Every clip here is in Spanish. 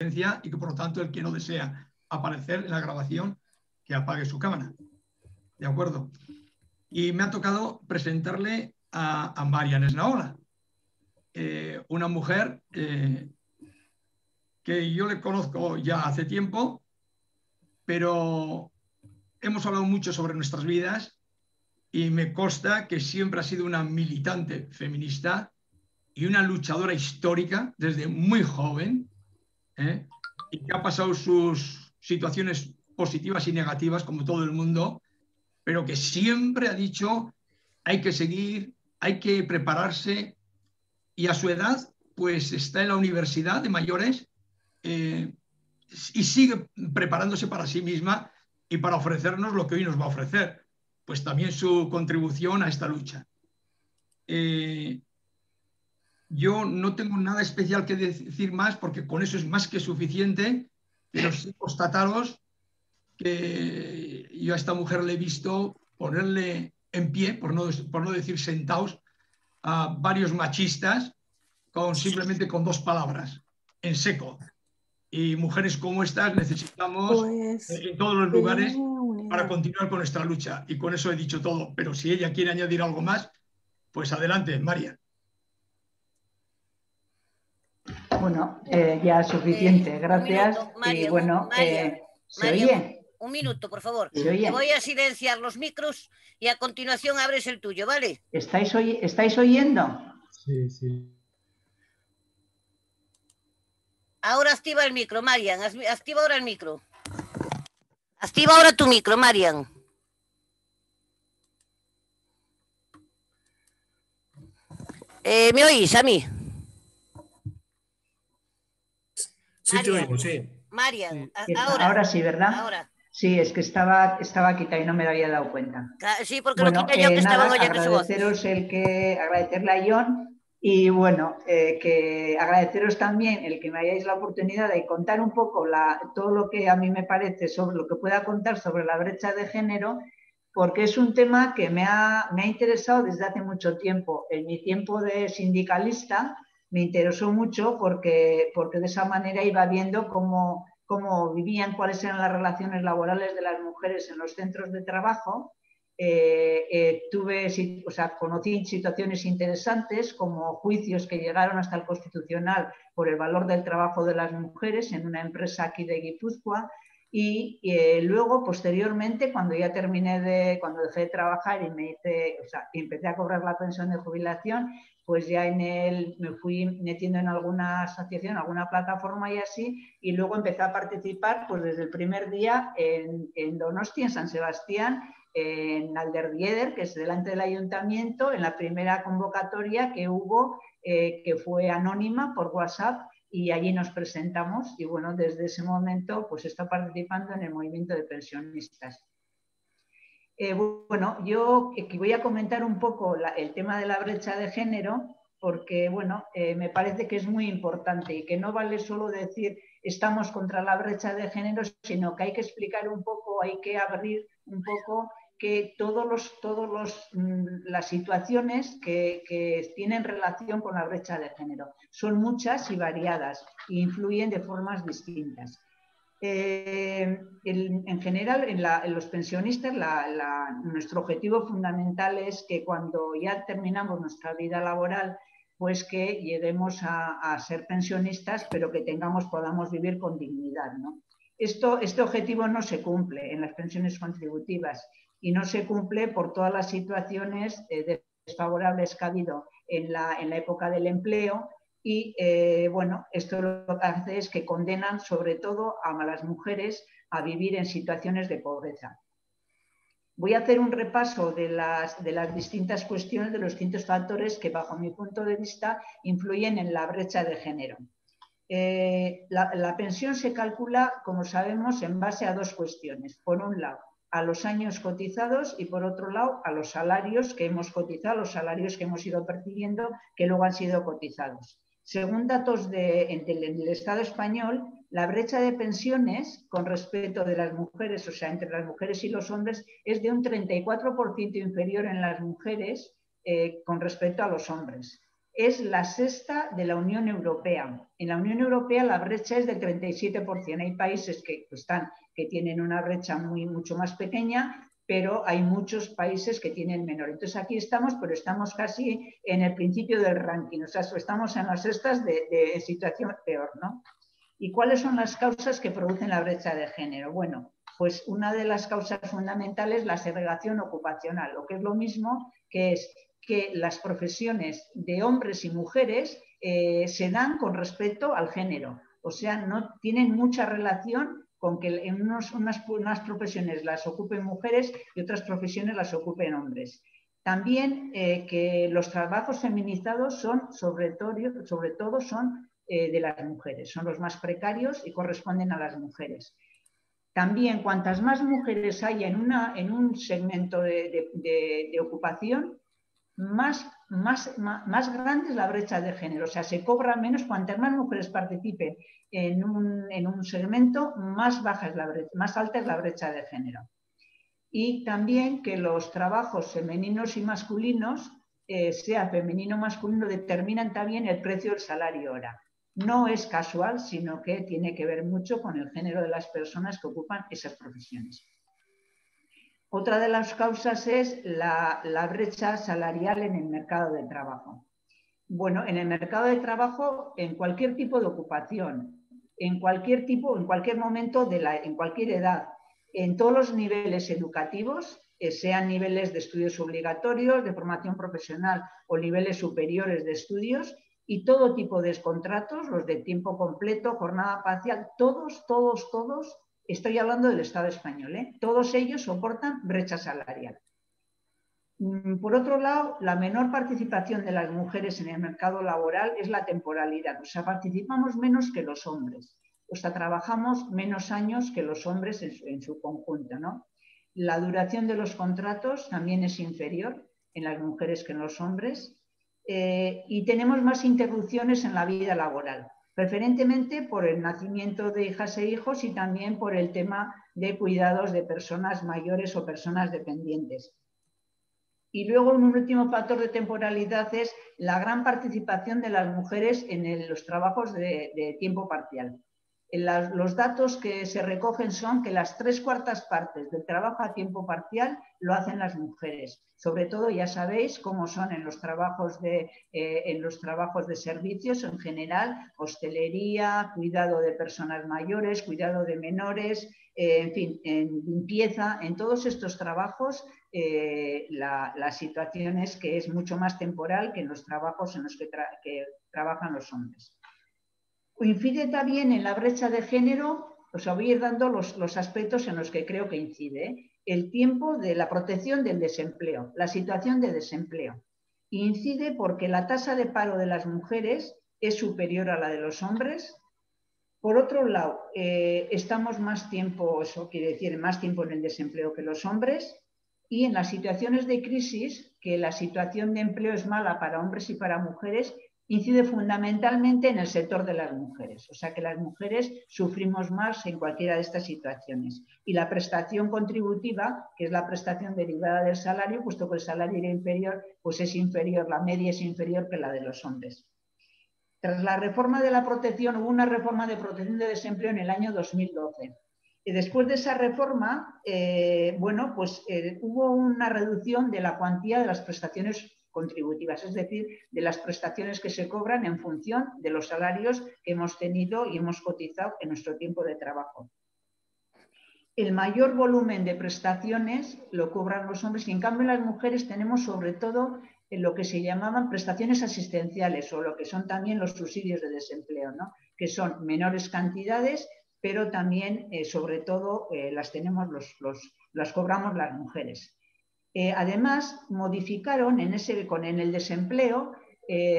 y que por lo tanto el que no desea aparecer en la grabación, que apague su cámara. ¿De acuerdo? Y me ha tocado presentarle a Marian Esnaola, una mujer que yo le conozco ya hace tiempo, pero hemos hablado mucho sobre nuestras vidas y me consta que siempre ha sido una militante feminista y una luchadora histórica desde muy joven, ¿eh? Y que ha pasado sus situaciones positivas y negativas como todo el mundo, pero que siempre ha dicho hay que seguir, hay que prepararse y a su edad pues está en la universidad de mayores eh, y sigue preparándose para sí misma y para ofrecernos lo que hoy nos va a ofrecer, pues también su contribución a esta lucha. Yo no tengo nada especial que decir más porque con eso es más que suficiente, pero sí constataros que yo a esta mujer le he visto ponerle en pie, por no decir sentados, a varios machistas simplemente con dos palabras, en seco. Y mujeres como estas necesitamos Pues en todos los tiene lugares para unidad. continuar con nuestra lucha. Y con eso he dicho todo. Pero si ella quiere añadir algo más, pues adelante, María. Bueno, ya es suficiente, gracias. Un minuto, Marian, y bueno, ¿se Marian, oye? un minuto, por favor. ¿Se oye? Te voy a silenciar los micros y a continuación abres el tuyo, ¿vale? ¿Estáis oyendo? Sí, sí. Ahora activa el micro, Marian. Activa ahora el micro. Activa ahora tu micro, Marian. ¿Me oís a mí? Sí, te oigo, sí. Marian, Sí. Ahora sí, ¿verdad? Ahora. Sí, es que estaba quitada y no me había dado cuenta. Sí, porque bueno, lo quité yo que estaban oyendo su voz. Agradecerle a John y bueno, que agradeceros también el que me hayáis la oportunidad de contar un poco todo lo que a mí me parece sobre lo que pueda contar sobre la brecha de género, porque es un tema que me ha interesado desde hace mucho tiempo. En mi tiempo de sindicalista me interesó mucho porque de esa manera iba viendo cómo vivían, cuáles eran las relaciones laborales de las mujeres en los centros de trabajo. Conocí situaciones interesantes como juicios que llegaron hasta el Constitucional por el valor del trabajo de las mujeres en una empresa aquí de Guipúzcoa y luego posteriormente cuando cuando dejé de trabajar y empecé a cobrar la pensión de jubilación, pues ya me fui metiendo en alguna asociación, alguna plataforma y así, y luego empecé a participar pues desde el primer día en Donostia, en San Sebastián, en Alderdieder, que es delante del ayuntamiento, en la primera convocatoria que hubo, que fue anónima por WhatsApp, y allí nos presentamos y bueno, desde ese momento pues he estado participando en el movimiento de pensionistas. Bueno, yo voy a comentar un poco el tema de la brecha de género porque bueno, me parece que es muy importante y que no vale solo decir estamos contra la brecha de género, sino que hay que explicar un poco, hay que abrir un poco que las situaciones que tienen relación con la brecha de género son muchas y variadas e influyen de formas distintas. En general, en los pensionistas, nuestro objetivo fundamental es que cuando ya terminamos nuestra vida laboral, pues que lleguemos a ser pensionistas, pero que podamos vivir con dignidad, ¿no? Este objetivo no se cumple en las pensiones contributivas y no se cumple por todas las situaciones desfavorables que ha habido en la época del empleo. Y bueno, esto lo que hace es que condenan sobre todo a las mujeres a vivir en situaciones de pobreza. Voy a hacer un repaso de las distintas cuestiones, de los distintos factores que bajo mi punto de vista influyen en la brecha de género. La pensión se calcula, como sabemos, en base a dos cuestiones. Por un lado, a los años cotizados y por otro lado, a los salarios que hemos cotizado, los salarios que hemos ido percibiendo que luego han sido cotizados. Según datos del Estado español, la brecha de pensiones con respecto de las mujeres, o sea, entre las mujeres y los hombres, es de un 34% inferior en las mujeres con respecto a los hombres. es la sexta de la Unión Europea. En la Unión Europea la brecha es del 37%. Hay países que tienen una brecha mucho más pequeña, pero hay muchos países que tienen menor. Entonces aquí estamos, pero estamos casi en el principio del ranking. O sea, estamos en las sextas de situación peor, ¿no? ¿Y cuáles son las causas que producen la brecha de género? Bueno, pues una de las causas fundamentales es la segregación ocupacional, lo que es lo mismo, que es que las profesiones de hombres y mujeres se dan con respecto al género. O sea, no tienen mucha relación con que en unas profesiones las ocupen mujeres y otras profesiones las ocupen hombres. También que los trabajos feminizados son, sobre todo, son de las mujeres, son los más precarios y corresponden a las mujeres. También, cuantas más mujeres haya en un segmento de ocupación, más grande es la brecha de género. O sea, se cobra menos. Cuantas más mujeres participen en un segmento, más alta es la brecha de género. Y también que los trabajos femeninos y masculinos, sea femenino o masculino, determinan también el precio del salario hora. No es casual, sino que tiene que ver mucho con el género de las personas que ocupan esas profesiones. Otra de las causas es la brecha salarial en el mercado de trabajo. Bueno, en el mercado de trabajo, en cualquier tipo de ocupación, en cualquier momento, en cualquier edad, en todos los niveles educativos, sean niveles de estudios obligatorios, de formación profesional o niveles superiores de estudios, y todo tipo de contratos, los de tiempo completo, jornada parcial, todos, estoy hablando del Estado español, todos ellos soportan brecha salarial. Por otro lado, la menor participación de las mujeres en el mercado laboral es la temporalidad. O sea, participamos menos que los hombres. O sea, trabajamos menos años que los hombres en su conjunto, ¿no? La duración de los contratos también es inferior en las mujeres que en los hombres. Y tenemos más interrupciones en la vida laboral, preferentemente por el nacimiento de hijas e hijos y también por el tema de cuidados de personas mayores o personas dependientes. Y luego un último factor de temporalidad es la gran participación de las mujeres en los trabajos de tiempo parcial. Los datos que se recogen son que las 3/4 partes del trabajo a tiempo parcial lo hacen las mujeres. Sobre todo, ya sabéis cómo son en los trabajos de servicios en general, hostelería, cuidado de personas mayores, cuidado de menores, en fin, en limpieza. En todos estos trabajos la situación es que es mucho más temporal que en los trabajos en los que trabajan los hombres. Incide también en la brecha de género, os voy a ir dando los aspectos en los que creo que incide. El tiempo de la protección del desempleo, la situación de desempleo. Incide porque la tasa de paro de las mujeres es superior a la de los hombres. Por otro lado, estamos más tiempo, eso quiere decir más tiempo en el desempleo que los hombres. Y en las situaciones de crisis, que la situación de empleo es mala para hombres y para mujeres, incide fundamentalmente en el sector de las mujeres. O sea que las mujeres sufrimos más en cualquiera de estas situaciones. Y la prestación contributiva, que es la prestación derivada del salario, puesto que el salario era inferior, pues es inferior, la media es inferior que la de los hombres. Tras la reforma de la protección, hubo una reforma de protección de desempleo en el año 2012. Y después de esa reforma, hubo una reducción de la cuantía de las prestaciones contributivas, es decir, de las prestaciones que se cobran en función de los salarios que hemos tenido y hemos cotizado en nuestro tiempo de trabajo. El mayor volumen de prestaciones lo cobran los hombres y en cambio las mujeres tenemos sobre todo lo que se llamaban prestaciones asistenciales o lo que son también los subsidios de desempleo, ¿no? Que son menores cantidades, pero también, sobre todo, las cobramos las mujeres. Además, modificaron en el desempleo,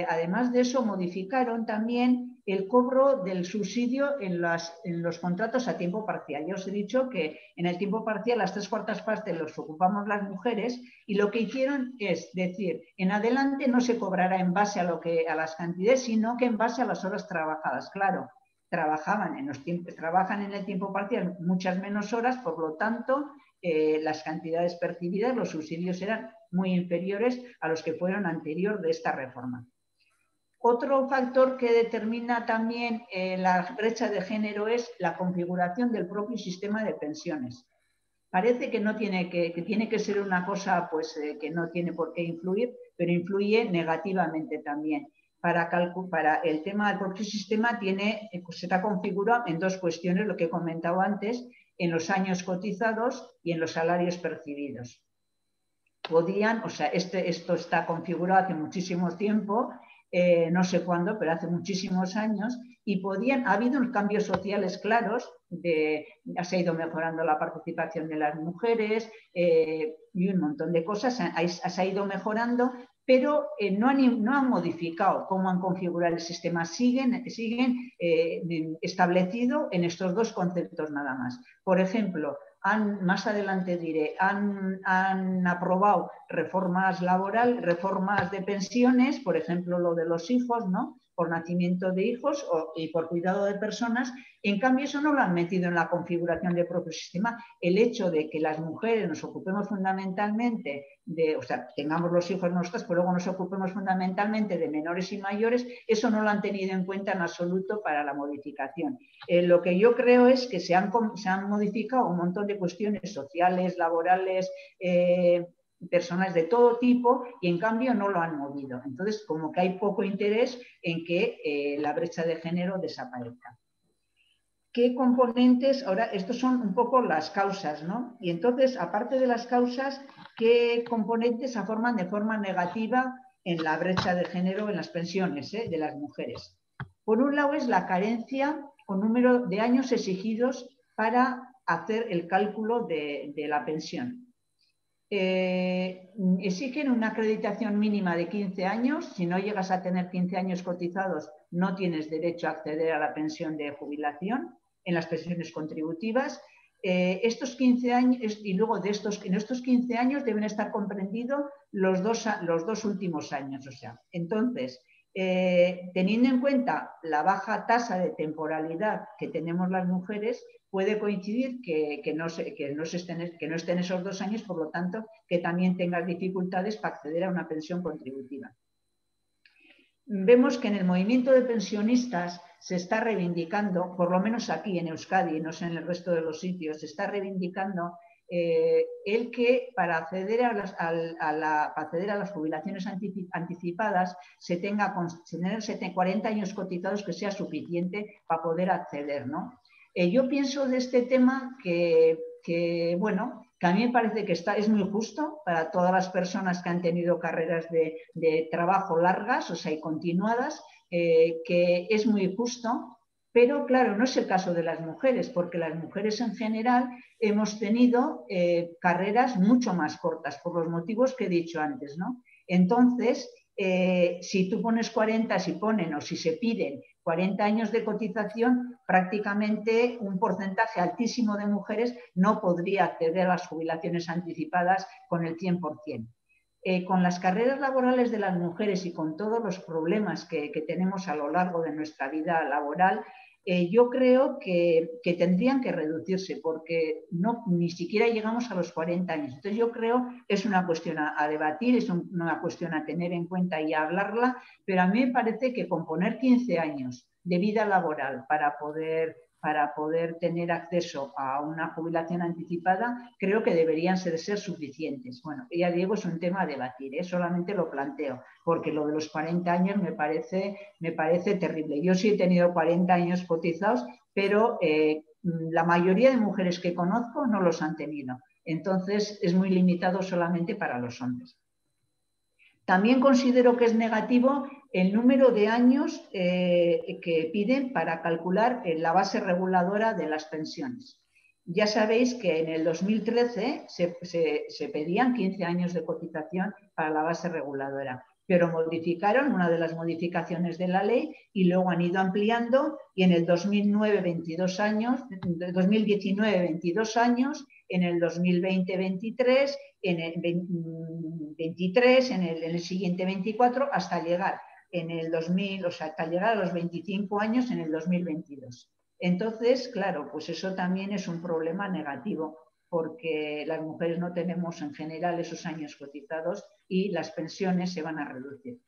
además de eso, modificaron también el cobro del subsidio en los contratos a tiempo parcial. Ya os he dicho que en el tiempo parcial las 3/4 partes los ocupamos las mujeres y lo que hicieron es decir, en adelante no se cobrará en base a las cantidades, sino que en base a las horas trabajadas. Claro, trabajan en el tiempo parcial muchas menos horas, por lo tanto, las cantidades percibidas, los subsidios eran muy inferiores a los que fueron anterior de esta reforma. Otro factor que determina también la brecha de género es la configuración del propio sistema de pensiones. Parece que, no tiene que tiene que ser una cosa pues, que no tiene por qué influir, pero influye negativamente también. Para el tema del propio sistema pues, está configurado en dos cuestiones, lo que he comentado antes, en los años cotizados y en los salarios percibidos. Esto está configurado hace muchísimo tiempo, no sé cuándo, pero hace muchísimos años, y ha habido cambios sociales claros, se ha ido mejorando la participación de las mujeres y un montón de cosas, se ha ido mejorando, pero no han modificado cómo han configurado el sistema, siguen establecido en estos dos conceptos nada más. Por ejemplo, más adelante diré, han aprobado reformas laborales, reformas de pensiones, por ejemplo, lo de los hijos, ¿no? Por nacimiento de hijos y por cuidado de personas. En cambio, eso no lo han metido en la configuración del propio sistema. El hecho de que las mujeres nos ocupemos fundamentalmente tengamos los hijos nuestros, pero luego nos ocupemos fundamentalmente de menores y mayores, eso no lo han tenido en cuenta en absoluto para la modificación. Lo que yo creo es que se han modificado un montón de cuestiones sociales, laborales, personas de todo tipo, y en cambio no lo han movido. Entonces, como que hay poco interés en que la brecha de género desaparezca. ¿Qué componentes? Ahora, estos son un poco las causas, ¿no? Y entonces, aparte de las causas, ¿qué componentes se forman de forma negativa en la brecha de género en las pensiones de las mujeres? Por un lado es la carencia o número de años exigidos para hacer el cálculo de la pensión. Exigen una acreditación mínima de 15 años. Si no llegas a tener 15 años cotizados, no tienes derecho a acceder a la pensión de jubilación en las pensiones contributivas. Estos 15 años, y luego en estos 15 años deben estar comprendidos los dos últimos años. Entonces, teniendo en cuenta la baja tasa de temporalidad que tenemos las mujeres, puede coincidir que no estén esos 2 años, por lo tanto, que también tengas dificultades para acceder a una pensión contributiva. Vemos que en el movimiento de pensionistas se está reivindicando, por lo menos aquí en Euskadi, no sé en el resto de los sitios, se está reivindicando el que para acceder a las jubilaciones anticipadas se tenga 40 años cotizados, que sea suficiente para poder acceder, ¿no? Yo pienso de este tema que a mí me parece que es muy justo para todas las personas que han tenido carreras de trabajo largas, y continuadas, que es muy justo, pero claro, no es el caso de las mujeres, porque las mujeres en general hemos tenido carreras mucho más cortas, por los motivos que he dicho antes, ¿no? Entonces, si tú pones 40, si se piden 40 años de cotización, prácticamente un porcentaje altísimo de mujeres no podría acceder a las jubilaciones anticipadas con el 100%. Con las carreras laborales de las mujeres y con todos los problemas que tenemos a lo largo de nuestra vida laboral, yo creo que tendrían que reducirse, porque ni siquiera llegamos a los 40 años. Entonces yo creo que es una cuestión a debatir, es una cuestión a tener en cuenta y a hablarla, pero a mí me parece que con poner 15 años de vida laboral para poder tener acceso a una jubilación anticipada, creo que deberían ser suficientes. Bueno, ya digo, es un tema a debatir, solamente lo planteo, porque lo de los 40 años me parece terrible. Yo sí he tenido 40 años cotizados, pero la mayoría de mujeres que conozco no los han tenido. Entonces, es muy limitado solamente para los hombres. También considero que es negativo el número de años que piden para calcular la base reguladora de las pensiones. Ya sabéis que en el 2013 se pedían 15 años de cotización para la base reguladora, pero modificaron una de las modificaciones de la ley y luego han ido ampliando, y en el 2019 22 años, en el 2020 23, en el 23, en el siguiente 24, hasta llegar hasta llegar a los 25 años en el 2022. Entonces, claro, pues eso también es un problema negativo, porque las mujeres no tenemos en general esos años cotizados y las pensiones se van a reducir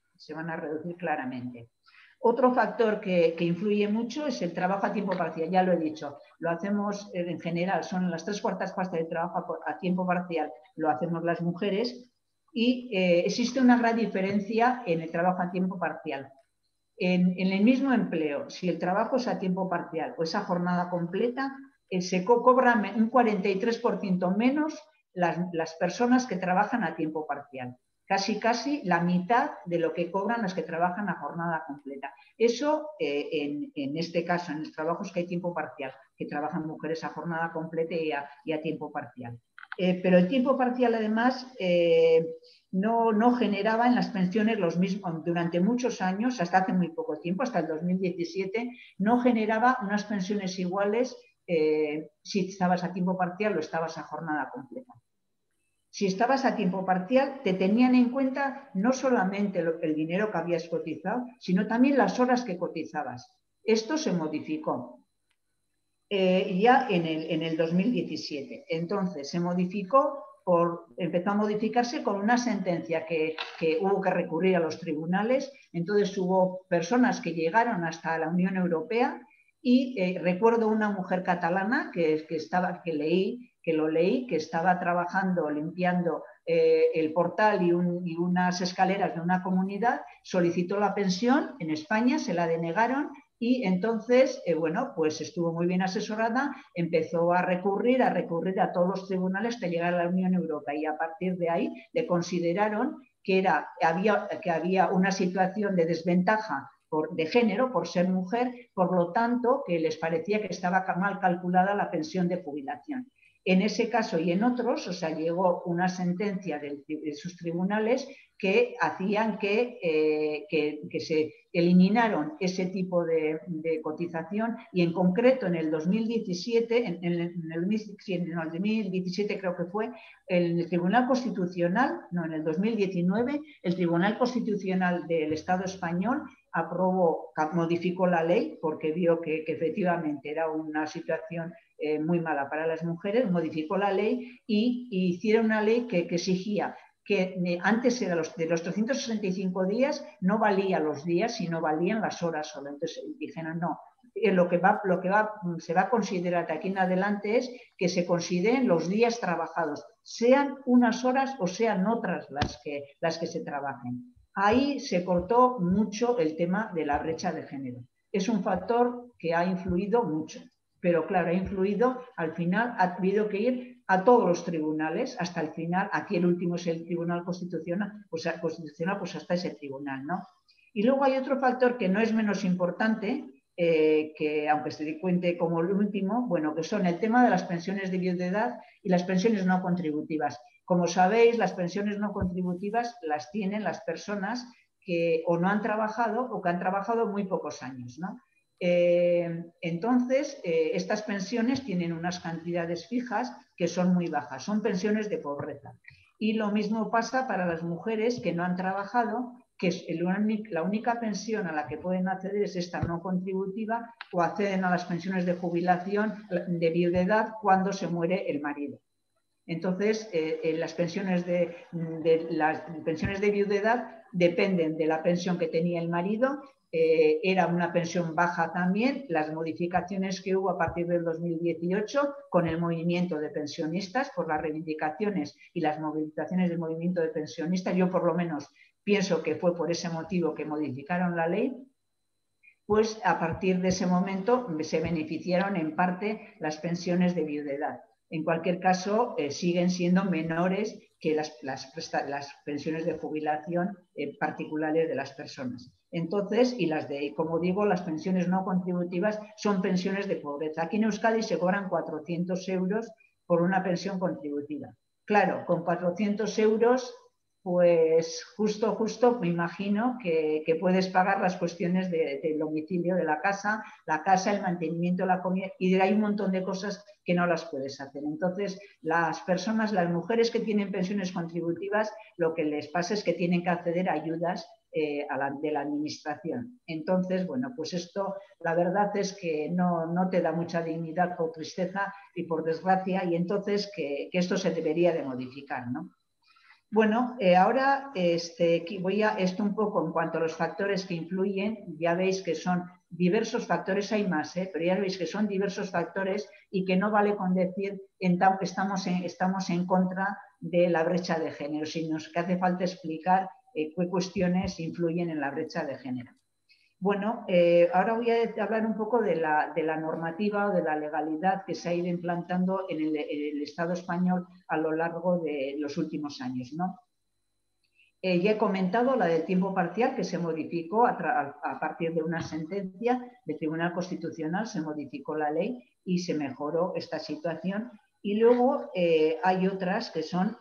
claramente. Otro factor que influye mucho es el trabajo a tiempo parcial, ya lo he dicho, lo hacemos en general, son las 3/4 partes del trabajo a tiempo parcial, lo hacemos las mujeres y existe una gran diferencia en el trabajo a tiempo parcial. En el mismo empleo, si el trabajo es a tiempo parcial o es a jornada completa, se cobran un 43% menos las personas que trabajan a tiempo parcial. Casi la mitad de lo que cobran las que trabajan a jornada completa. Eso, en este caso, en los trabajos que hay tiempo parcial, que trabajan mujeres a jornada completa y a tiempo parcial. Pero el tiempo parcial, además, no generaba en las pensiones los mismos, durante muchos años, hasta hace muy poco tiempo, hasta el 2017, no generaba unas pensiones iguales si estabas a tiempo parcial o estabas a jornada completa. Si estabas a tiempo parcial, te tenían en cuenta no solamente el dinero que habías cotizado, sino también las horas que cotizabas. Esto se modificó ya en el 2017. Entonces, se modificó, empezó a modificarse con una sentencia que hubo que recurrir a los tribunales. Entonces, hubo personas que llegaron hasta la Unión Europea y recuerdo una mujer catalana que lo leí, que estaba trabajando, limpiando el portal y unas escaleras de una comunidad, solicitó la pensión en España, se la denegaron y entonces, bueno, pues estuvo muy bien asesorada, empezó a recurrir a todos los tribunales hasta llegar a la Unión Europea y a partir de ahí le consideraron que había una situación de desventaja de género, por ser mujer, por lo tanto, que les parecía que estaba mal calculada la pensión de jubilación. En ese caso y en otros, o sea, llegó una sentencia de sus tribunales que hacían que se eliminaron ese tipo de cotización y en concreto en el 2017, en el 2017 creo que fue, el Tribunal Constitucional, no, en el 2019, el Tribunal Constitucional del Estado español modificó la ley porque vio que efectivamente era una situación muy mala para las mujeres, modificó la ley y hicieron una ley que exigía que antes era de los 365 días, no valían los días, sino valían las horas solo. Entonces dijeron, no, lo que se va a considerar de aquí en adelante es que se consideren los días trabajados, sean unas horas o sean otras las que se trabajen. Ahí se cortó mucho el tema de la brecha de género. Es un factor que ha influido mucho, pero claro, ha influido, al final ha habido que ir a todos los tribunales hasta el final. Aquí el último es el Tribunal Constitucional, pues hasta ese tribunal, ¿no? Y luego hay otro factor que no es menos importante, que aunque se cuente como el último, bueno, que son el tema de las pensiones de viudedad y las pensiones no contributivas. Como sabéis, las pensiones no contributivas las tienen las personas que o no han trabajado o que han trabajado muy pocos años, ¿no? Entonces, estas pensiones tienen unas cantidades fijas que son muy bajas, son pensiones de pobreza. Y lo mismo pasa para las mujeres que no han trabajado, que la única pensión a la que pueden acceder es esta no contributiva o acceden a las pensiones de jubilación de viudedad cuando se muere el marido. Entonces, las pensiones de viudedad dependen de la pensión que tenía el marido. Era una pensión baja también, las modificaciones que hubo a partir del 2018 con el movimiento de pensionistas por las reivindicaciones y las movilizaciones del movimiento de pensionistas, yo por lo menos pienso que fue por ese motivo que modificaron la ley, pues a partir de ese momento se beneficiaron en parte las pensiones de viudedad. En cualquier caso, siguen siendo menores que las pensiones de jubilación particulares de las personas. Entonces, y como digo, las pensiones no contributivas son pensiones de pobreza. Aquí en Euskadi se cobran 400 euros por una pensión contributiva. Claro, con 400 euros, pues justo me imagino que puedes pagar las cuestiones del domicilio de la casa, el mantenimiento, la comida, y hay un montón de cosas que no las puedes hacer. Entonces, las mujeres que tienen pensiones contributivas, lo que les pasa es que tienen que acceder a ayudas de la administración. Entonces, bueno, pues esto, la verdad es que no te da mucha dignidad, por tristeza y por desgracia, y entonces que esto se debería de modificar, ¿no? Bueno, ahora voy a esto un poco en cuanto a los factores que influyen. Ya veis que son diversos factores, hay más, pero ya veis que son diversos factores y que no vale con decir estamos en contra de la brecha de género, sino que hace falta explicar qué cuestiones influyen en la brecha de género. Bueno, ahora voy a hablar un poco de la normativa o de la legalidad que se ha ido implantando en el Estado español a lo largo de los últimos años, ¿no? Ya he comentado la del tiempo parcial que se modificó a partir de una sentencia del Tribunal Constitucional, se modificó la ley y se mejoró esta situación. Y luego hay otras que son,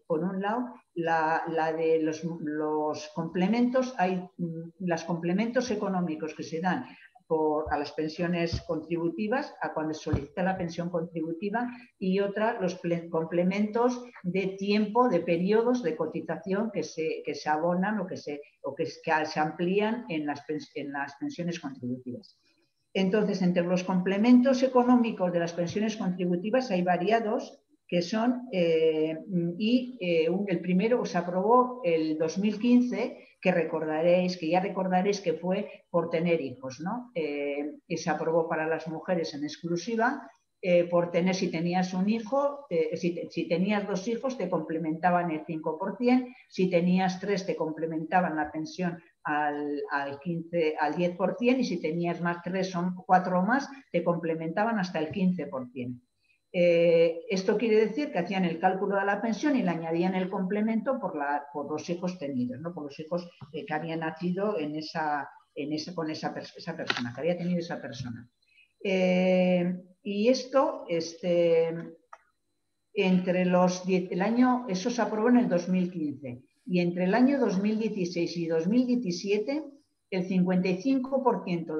por un lado, la de los complementos. Hay los complementos económicos que se dan a las pensiones contributivas, a cuando se solicita la pensión contributiva, y otra, los complementos de tiempo, de periodos de cotización que se abonan o que se amplían en las pensiones contributivas. Entonces, entre los complementos económicos de las pensiones contributivas hay variados que son, el primero se aprobó el 2015, que ya recordaréis que fue por tener hijos, ¿no? Y se aprobó para las mujeres en exclusiva, por tener, si tenías un hijo, si tenías 2 hijos te complementaban el 5%, si tenías 3 te complementaban la pensión al 10%, y si tenías más 3 o 4 o más te complementaban hasta el 15%. Esto quiere decir que hacían el cálculo de la pensión y le añadían el complemento por los hijos tenidos, ¿no? Por los hijos que habían nacido con esa persona, que había tenido esa persona. Y esto, eso se aprobó en el 2015, y entre el año 2016 y 2017, el 55%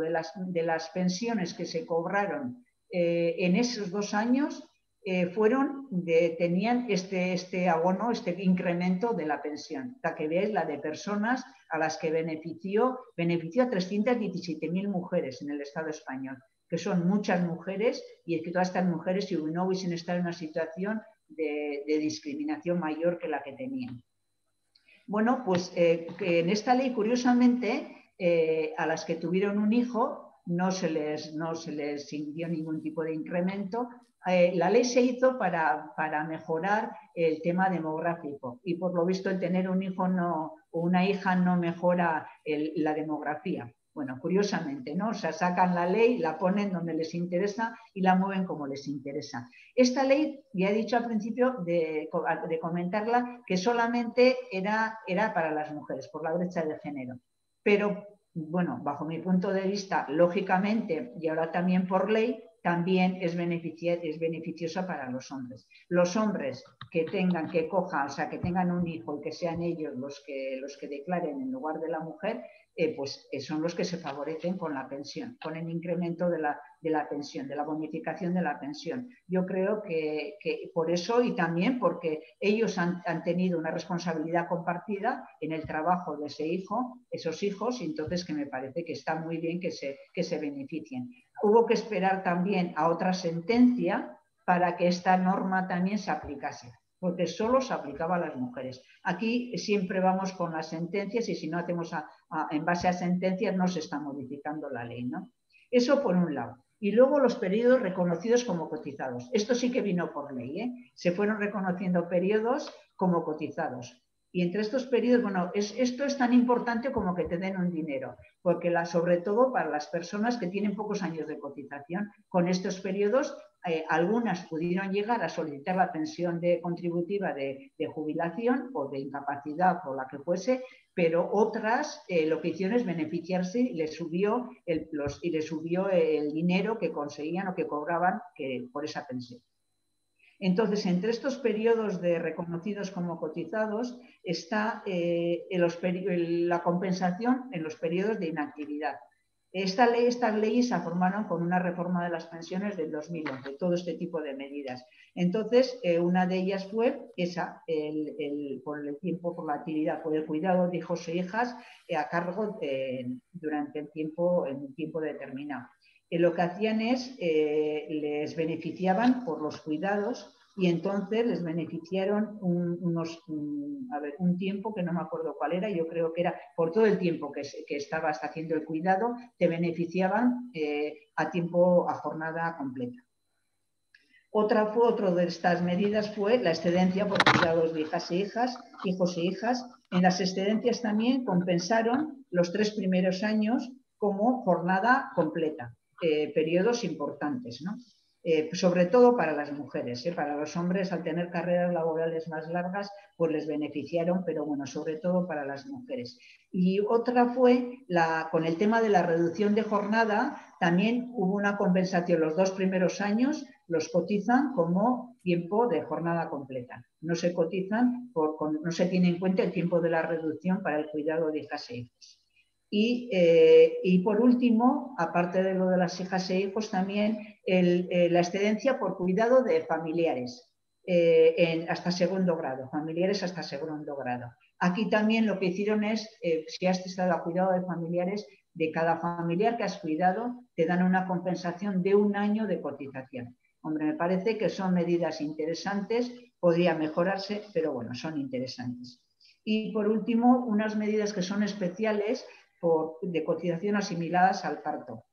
de las pensiones que se cobraron en esos 2 años tenían este abono, este incremento de la pensión. Para que veáis la de personas a las que benefició a 317.000 mujeres en el Estado español, que son muchas mujeres, y que todas estas mujeres, si no hubiesen estado en una situación de discriminación mayor que la que tenían. Bueno, pues en esta ley, curiosamente, a las que tuvieron un hijo no se les dio ningún tipo de incremento. La ley se hizo para mejorar el tema demográfico, y por lo visto el tener un hijo o una hija no mejora la demografía. Bueno, curiosamente, ¿no? O sea, sacan la ley, la ponen donde les interesa y la mueven como les interesa. Esta ley, ya he dicho al principio de comentarla, que solamente era para las mujeres, por la brecha de género. Pero, bueno, bajo mi punto de vista, lógicamente, y ahora también por ley, también es beneficiosa para los hombres. Los hombres que tengan un hijo y que sean ellos los que declaren en lugar de la mujer, pues son los que se favorecen con la pensión, con el incremento de la pensión, de la bonificación de la pensión. Yo creo que por eso, y también porque ellos han tenido una responsabilidad compartida en el trabajo de esos hijos, y entonces que me parece que está muy bien que se beneficien. Hubo que esperar también a otra sentencia para que esta norma también se aplicase, porque solo se aplicaba a las mujeres. Aquí siempre vamos con las sentencias, y si no hacemos en base a sentencias no se está modificando la ley, ¿no? Eso por un lado. Y luego los periodos reconocidos como cotizados. Esto sí que vino por ley, ¿eh? Se fueron reconociendo periodos como cotizados. Y entre estos periodos, bueno, esto es tan importante como que te den un dinero, porque sobre todo para las personas que tienen pocos años de cotización, con estos periodos, algunas pudieron llegar a solicitar la pensión contributiva de jubilación o de incapacidad o la que fuese, pero otras lo que hicieron es beneficiarse y les subió el dinero que conseguían o que cobraban por esa pensión. Entonces, entre estos periodos reconocidos como cotizados está la compensación en los periodos de inactividad. Estas leyes se formaron con una reforma de las pensiones del 2011, todo este tipo de medidas. Entonces, una de ellas fue esa, por el tiempo, por la actividad, por el cuidado de hijos e hijas a cargo durante un tiempo determinado. Lo que hacían es, les beneficiaban por los cuidados y entonces les beneficiaron un tiempo que no me acuerdo cuál era, yo creo que era por todo el tiempo que estabas haciendo el cuidado, te beneficiaban a jornada completa. Otra de estas medidas fue la excedencia por cuidados de hijos e hijas. En las excedencias también compensaron los 3 primeros años como jornada completa, periodos importantes, ¿no? Sobre todo para las mujeres, para los hombres al tener carreras laborales más largas pues les beneficiaron, pero bueno, sobre todo para las mujeres. Y otra fue con el tema de la reducción de jornada, también hubo una compensación los 2 primeros años, los cotizan como tiempo de jornada completa. No se cotizan, no se tiene en cuenta el tiempo de la reducción para el cuidado de hijas e hijos. Y por último, aparte de lo de las hijas e hijos, también la excedencia por cuidado de familiares hasta segundo grado, familiares hasta segundo grado. Aquí también lo que hicieron es, si has estado a cuidado de familiares, de cada familiar que has cuidado, te dan una compensación de 1 año de cotización. Hombre, me parece que son medidas interesantes, podría mejorarse, pero bueno, son interesantes. Y por último, unas medidas que son especiales de cotización asimiladas al parto.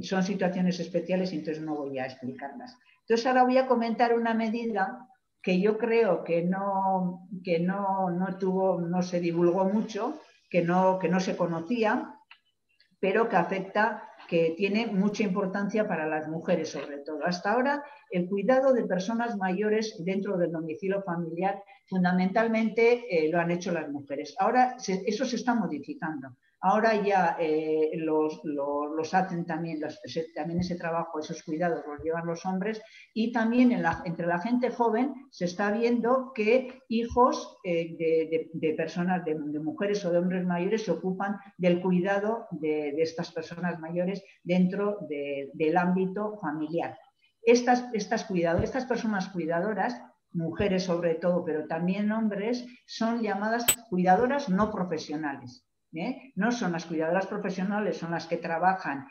Son situaciones especiales y entonces no voy a explicarlas. Entonces ahora voy a comentar una medida que yo creo que no se divulgó mucho, que no se conocía, pero que afecta, que tiene mucha importancia para las mujeres sobre todo. Hasta ahora, el cuidado de personas mayores dentro del domicilio familiar fundamentalmente lo han hecho las mujeres. Ahora eso se está modificando. Ahora ya los hacen también ese trabajo, esos cuidados los llevan los hombres, y también entre la gente joven se está viendo que hijos de personas, de mujeres o de hombres mayores se ocupan del cuidado de estas personas mayores dentro del ámbito familiar. Estas personas cuidadoras, mujeres sobre todo, pero también hombres, son llamadas cuidadoras no profesionales. No son las cuidadoras profesionales, son las que trabajan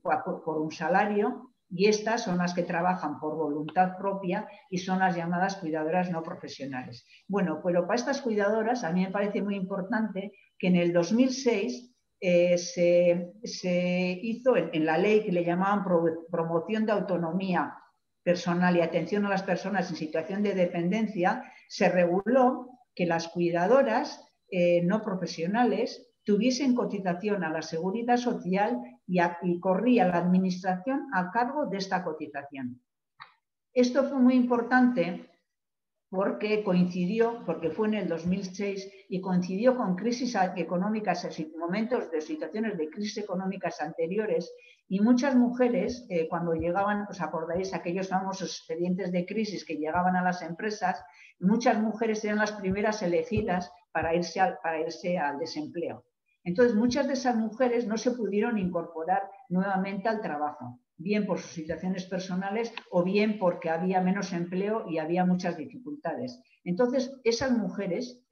por un salario, y estas son las que trabajan por voluntad propia y son las llamadas cuidadoras no profesionales. Bueno, pero para estas cuidadoras a mí me parece muy importante que en el 2006 se hizo en la ley que le llamaban promoción de autonomía personal y atención a las personas en situación de dependencia, se reguló que las cuidadoras no profesionales tuviesen cotización a la Seguridad Social y corría la administración a cargo de esta cotización. Esto fue muy importante porque fue en el 2006 y coincidió con crisis económicas, momentos de situaciones de crisis económicas anteriores, y muchas mujeres cuando llegaban, os acordaréis, aquellos famosos expedientes de crisis que llegaban a las empresas, muchas mujeres eran las primeras elegidas para irse al desempleo. Entonces, muchas de esas mujeres no se pudieron incorporar nuevamente al trabajo, bien por sus situaciones personales o bien porque había menos empleo y había muchas dificultades. Entonces, esas mujeres,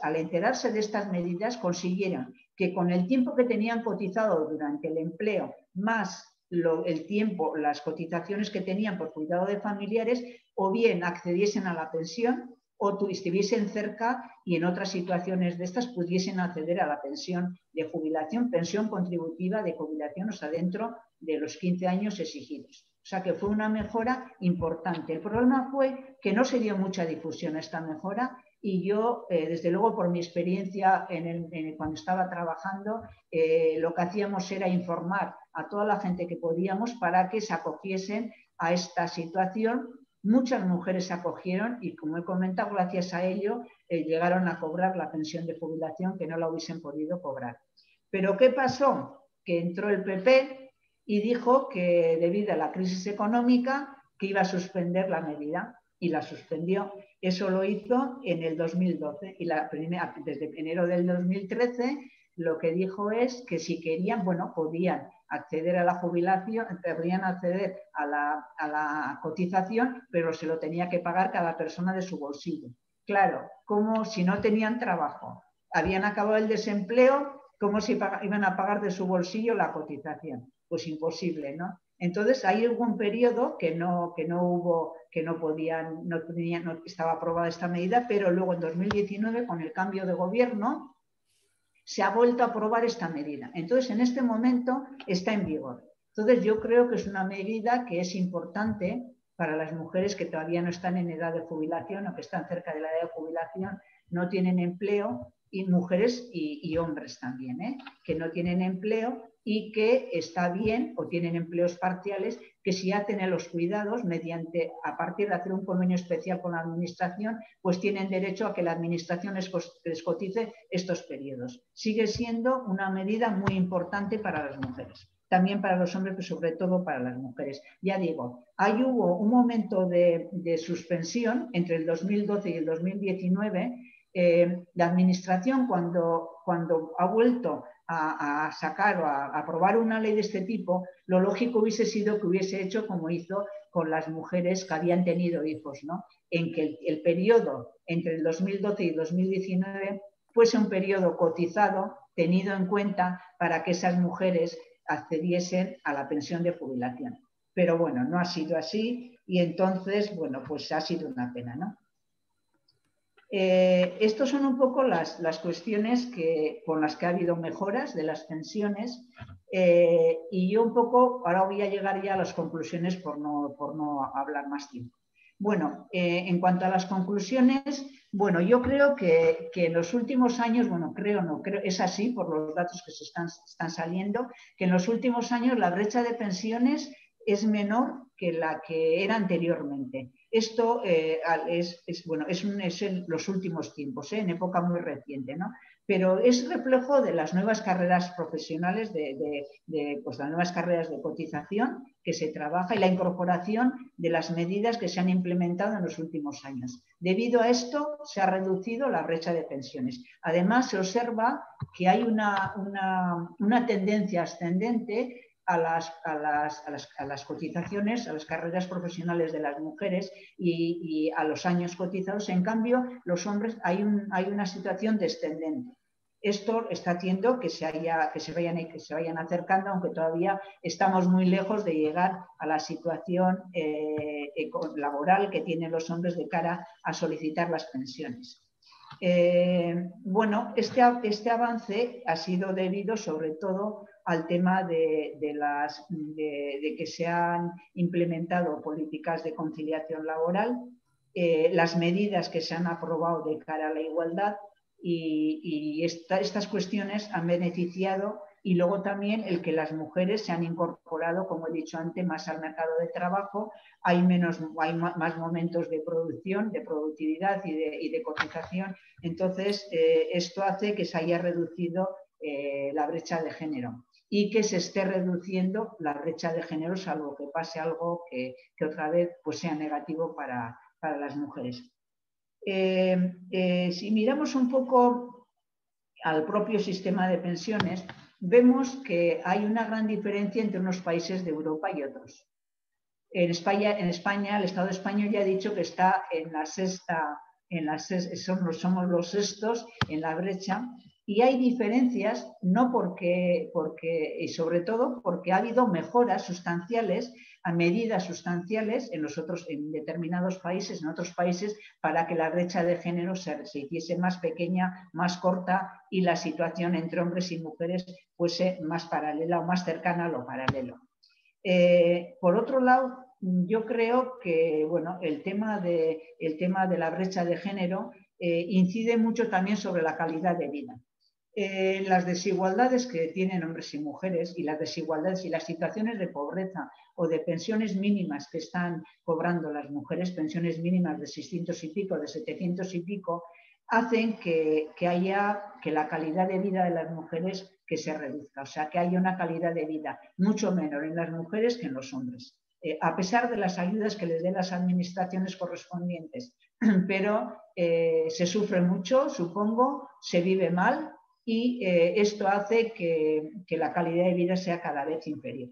al enterarse de estas medidas, consiguieron que con el tiempo que tenían cotizado durante el empleo, más el tiempo, las cotizaciones que tenían por cuidado de familiares, o bien accediesen a la pensión, o estuviesen cerca y en otras situaciones de estas pudiesen acceder a la pensión de jubilación, pensión contributiva de jubilación, o sea, dentro de los 15 años exigidos. O sea, que fue una mejora importante. El problema fue que no se dio mucha difusión a esta mejora, y yo, desde luego, por mi experiencia cuando estaba trabajando, lo que hacíamos era informar a toda la gente que podíamos para que se acogiesen a esta situación. Muchas mujeres se acogieron y, como he comentado, gracias a ello llegaron a cobrar la pensión de jubilación que no la hubiesen podido cobrar. ¿Pero qué pasó? Que entró el PP y dijo que debido a la crisis económica que iba a suspender la medida, y la suspendió. Eso lo hizo en el 2012 y desde enero del 2013 lo que dijo es que si querían, bueno, podían acceder a la jubilación, podrían acceder a la cotización, pero se lo tenía que pagar cada persona de su bolsillo. Claro, como si no tenían trabajo, habían acabado el desempleo, ¿cómo se iban a pagar de su bolsillo la cotización? Pues imposible, ¿no? Entonces, ahí hubo un periodo que no estaba aprobada esta medida, pero luego en 2019, con el cambio de gobierno, se ha vuelto a aprobar esta medida. Entonces, en este momento está en vigor. Entonces, yo creo que es una medida que es importante para las mujeres que todavía no están en edad de jubilación o que están cerca de la edad de jubilación, no tienen empleo, y mujeres y hombres también, que no tienen empleo y que está bien, o tienen empleos parciales, que si hacen los cuidados a partir de hacer un convenio especial con la administración, pues tienen derecho a que la administración les cotice estos periodos. Sigue siendo una medida muy importante para las mujeres. También para los hombres, pero sobre todo para las mujeres. Ya digo, ahí hubo un momento de suspensión entre el 2012 y el 2019. La administración, cuando ha vuelto a sacar o a aprobar una ley de este tipo, lo lógico hubiese sido que hubiese hecho como hizo con las mujeres que habían tenido hijos, ¿no? En que el periodo entre el 2012 y 2019 fuese un periodo cotizado, tenido en cuenta para que esas mujeres accediesen a la pensión de jubilación. Pero bueno, no ha sido así y entonces, bueno, pues ha sido una pena, ¿no? Estos son un poco las cuestiones con las que ha habido mejoras de las pensiones y yo un poco, ahora voy a llegar ya a las conclusiones por no hablar más tiempo. Bueno, en cuanto a las conclusiones, bueno, yo creo que en los últimos años, bueno, creo, es así por los datos que se están saliendo, que en los últimos años la brecha de pensiones es menor que la que era anteriormente. Esto es en los últimos tiempos, en época muy reciente, ¿no? Pero es reflejo de las nuevas carreras profesionales, pues las nuevas carreras de cotización que se trabaja y la incorporación de las medidas que se han implementado en los últimos años. Debido a esto, se ha reducido la brecha de pensiones. Además, se observa que hay una tendencia ascendente a las cotizaciones, a las carreras profesionales de las mujeres y a los años cotizados. En cambio, los hombres hay una situación descendente. Esto está haciendo que se vayan acercando, aunque todavía estamos muy lejos de llegar a la situación laboral que tienen los hombres de cara a solicitar las pensiones. Bueno, este avance ha sido debido sobre todo al tema de que se han implementado políticas de conciliación laboral, las medidas que se han aprobado de cara a la igualdad y estas cuestiones han beneficiado, y luego también el que las mujeres se han incorporado, como he dicho antes, más al mercado de trabajo. Hay más momentos de producción, de productividad y de cotización. Entonces, esto hace que se haya reducido la brecha de género y que se esté reduciendo la brecha de género, salvo que pase algo que otra vez pues, sea negativo para las mujeres. Si miramos un poco al propio sistema de pensiones, vemos que hay una gran diferencia entre unos países de Europa y otros. En España, el Estado español ya ha dicho que está en la sexta, somos los sextos en la brecha, y hay diferencias, no y sobre todo porque ha habido mejoras sustanciales, a medidas sustanciales en determinados países, en otros países, para que la brecha de género se hiciese más pequeña, más corta, y la situación entre hombres y mujeres fuese más paralela o más cercana a lo paralelo. Por otro lado, yo creo que bueno, el tema de la brecha de género incide mucho también sobre la calidad de vida. Las desigualdades que tienen hombres y mujeres y las desigualdades y las situaciones de pobreza o de pensiones mínimas que están cobrando las mujeres, pensiones mínimas de 600 y pico, de 700 y pico, hacen que la calidad de vida de las mujeres que se reduzca, o sea, que haya una calidad de vida mucho menor en las mujeres que en los hombres, a pesar de las ayudas que les den las administraciones correspondientes. Pero se sufre mucho, supongo, se vive mal, y esto hace que la calidad de vida sea cada vez inferior.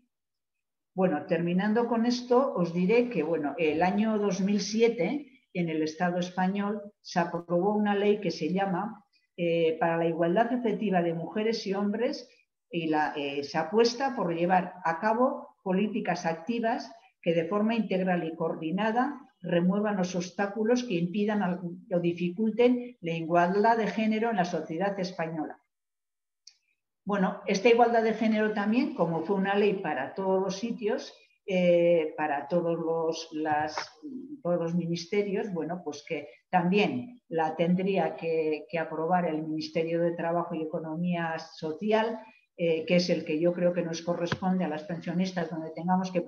Bueno, terminando con esto, os diré que bueno, el año 2007 en el Estado español se aprobó una ley que se llama para la igualdad efectiva de mujeres y hombres, y se apuesta por llevar a cabo políticas activas que de forma integral y coordinada remuevan los obstáculos que impidan o dificulten la igualdad de género en la sociedad española. Bueno, esta igualdad de género también, como fue una ley para todos los sitios, para todos los ministerios, bueno, pues que también la tendría que aprobar el Ministerio de Trabajo y Economía Social, que es el que yo creo que nos corresponde a las pensionistas, donde tengamos que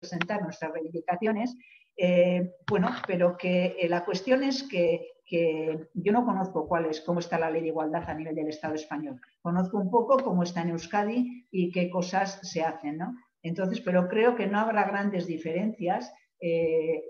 presentar nuestras reivindicaciones. Bueno, pero que la cuestión es que yo no conozco cómo está la ley de igualdad a nivel del Estado español. Conozco un poco cómo está en Euskadi y qué cosas se hacen, ¿no? Entonces, pero creo que no habrá grandes diferencias.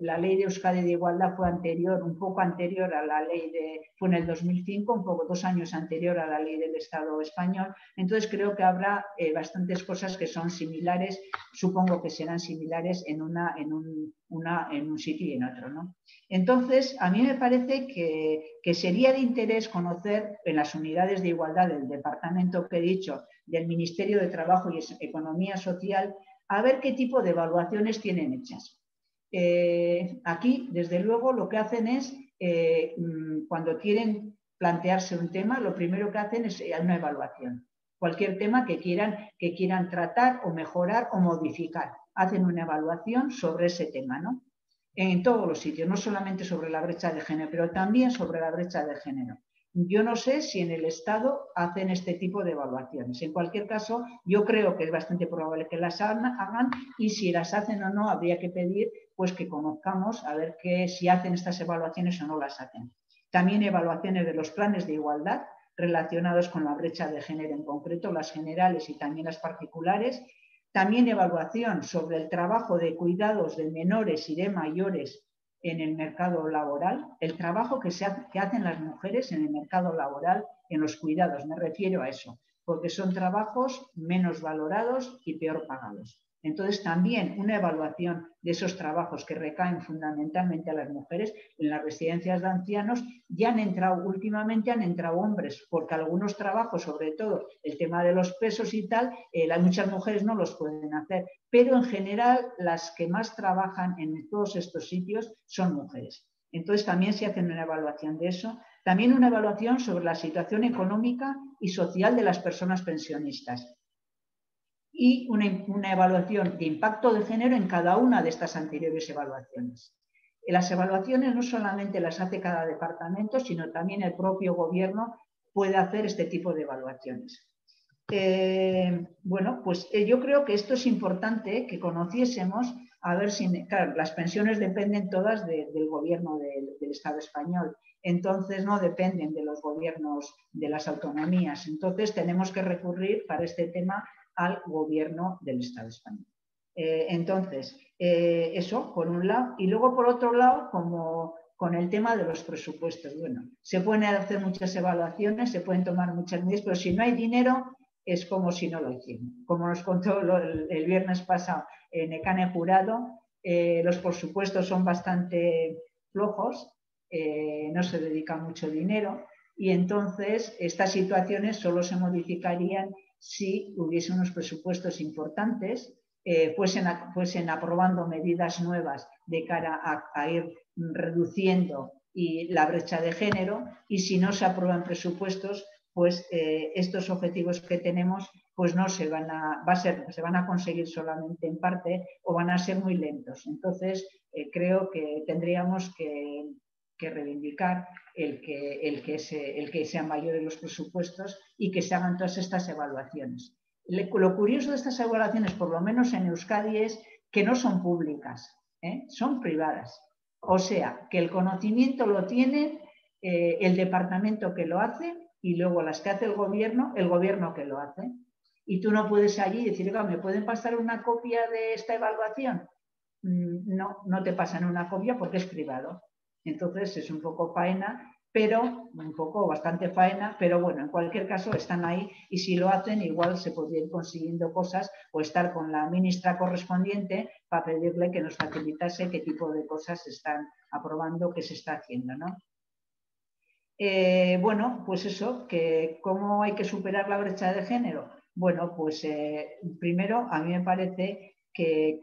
La ley de Euskadi de igualdad fue un poco anterior a la ley fue en el 2005, un poco 2 años anterior a la ley del Estado español. Entonces creo que habrá bastantes cosas que son similares, supongo que serán similares en un sitio y en otro, ¿no? Entonces, a mí me parece que sería de interés conocer en las unidades de igualdad del departamento que he dicho, del Ministerio de Trabajo y Economía Social, a ver qué tipo de evaluaciones tienen hechas. Aquí, desde luego, lo que hacen es, cuando quieren plantearse un tema, lo primero que hacen es una evaluación. Cualquier tema que quieran tratar o mejorar o modificar, hacen una evaluación sobre ese tema, ¿no? En todos los sitios, no solamente sobre la brecha de género, pero también sobre la brecha de género. Yo no sé si en el Estado hacen este tipo de evaluaciones. En cualquier caso, yo creo que es bastante probable que las hagan, y si las hacen o no, habría que pedir pues que conozcamos a ver si hacen estas evaluaciones o no las hacen. También evaluaciones de los planes de igualdad relacionados con la brecha de género en concreto, las generales y también las particulares. También evaluación sobre el trabajo de cuidados de menores y de mayores en el mercado laboral, el trabajo que hacen las mujeres en el mercado laboral, en los cuidados, me refiero a eso, porque son trabajos menos valorados y peor pagados. Entonces, también una evaluación de esos trabajos que recaen fundamentalmente a las mujeres en las residencias de ancianos. Últimamente han entrado hombres, porque algunos trabajos, sobre todo el tema de los pesos y tal, muchas mujeres no los pueden hacer, pero en general las que más trabajan en todos estos sitios son mujeres. Entonces, también se hace una evaluación de eso. También una evaluación sobre la situación económica y social de las personas pensionistas. Y una evaluación de impacto de género en cada una de estas anteriores evaluaciones. Las evaluaciones no solamente las hace cada departamento, sino también el propio gobierno puede hacer este tipo de evaluaciones. Bueno, pues yo creo que esto es importante que conociésemos, a ver si, claro, las pensiones dependen todas del gobierno del Estado español, entonces no dependen de los gobiernos de las autonomías, entonces tenemos que recurrir para este tema al gobierno del Estado español. Entonces, eso por un lado, y luego por otro lado, como con el tema de los presupuestos. Bueno, se pueden hacer muchas evaluaciones, se pueden tomar muchas medidas, pero si no hay dinero es como si no lo hicieran. Como nos contó el viernes pasado Nekane Jurado, los presupuestos son bastante flojos, no se dedica mucho dinero, y entonces estas situaciones solo se modificarían si hubiese unos presupuestos importantes, fuesen aprobando medidas nuevas de cara a ir reduciendo la brecha de género, y si no se aprueban presupuestos, pues estos objetivos que tenemos pues no se van a conseguir solamente en parte, o van a ser muy lentos. Entonces creo que tendríamos que reivindicar el que sean mayores los presupuestos y que se hagan todas estas evaluaciones. Lo curioso de estas evaluaciones, por lo menos en Euskadi, es que no son públicas, son privadas. O sea, que el conocimiento lo tiene el departamento que lo hace, y luego las que hace el gobierno que lo hace. Y tú no puedes allí decir, oiga, ¿me pueden pasar una copia de esta evaluación? No, no te pasan una copia porque es privado. Entonces es un poco faena, bastante faena, pero bueno, en cualquier caso están ahí, y si lo hacen igual se podría ir consiguiendo cosas, o estar con la ministra correspondiente para pedirle que nos facilitase qué tipo de cosas se están aprobando, qué se está haciendo, ¿no? Bueno, pues eso, que ¿cómo hay que superar la brecha de género? Bueno, pues primero a mí me parece que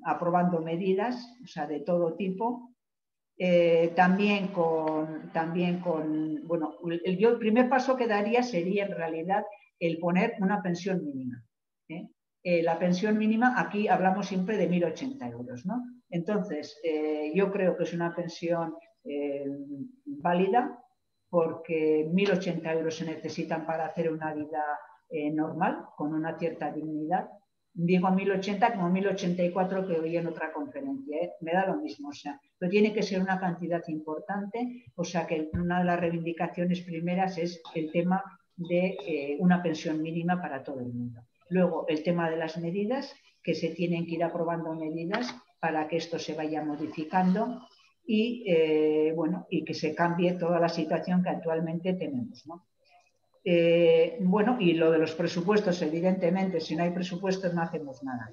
aprobando medidas, o sea, de todo tipo, también con, bueno, el primer paso que daría sería en realidad el poner una pensión mínima. La pensión mínima, aquí hablamos siempre de 1.080 euros, ¿no? Entonces, yo creo que es una pensión válida, porque 1.080 euros se necesitan para hacer una vida normal, con una cierta dignidad. Digo 1.080 como 1.084 que oí en otra conferencia, me da lo mismo, o sea, pero tiene que ser una cantidad importante, o sea que una de las reivindicaciones primeras es el tema de una pensión mínima para todo el mundo. Luego, el tema de las medidas, que se tienen que ir aprobando medidas para que esto se vaya modificando y, bueno, y que se cambie toda la situación que actualmente tenemos, ¿no? Bueno, y lo de los presupuestos, evidentemente, si no hay presupuestos no hacemos nada.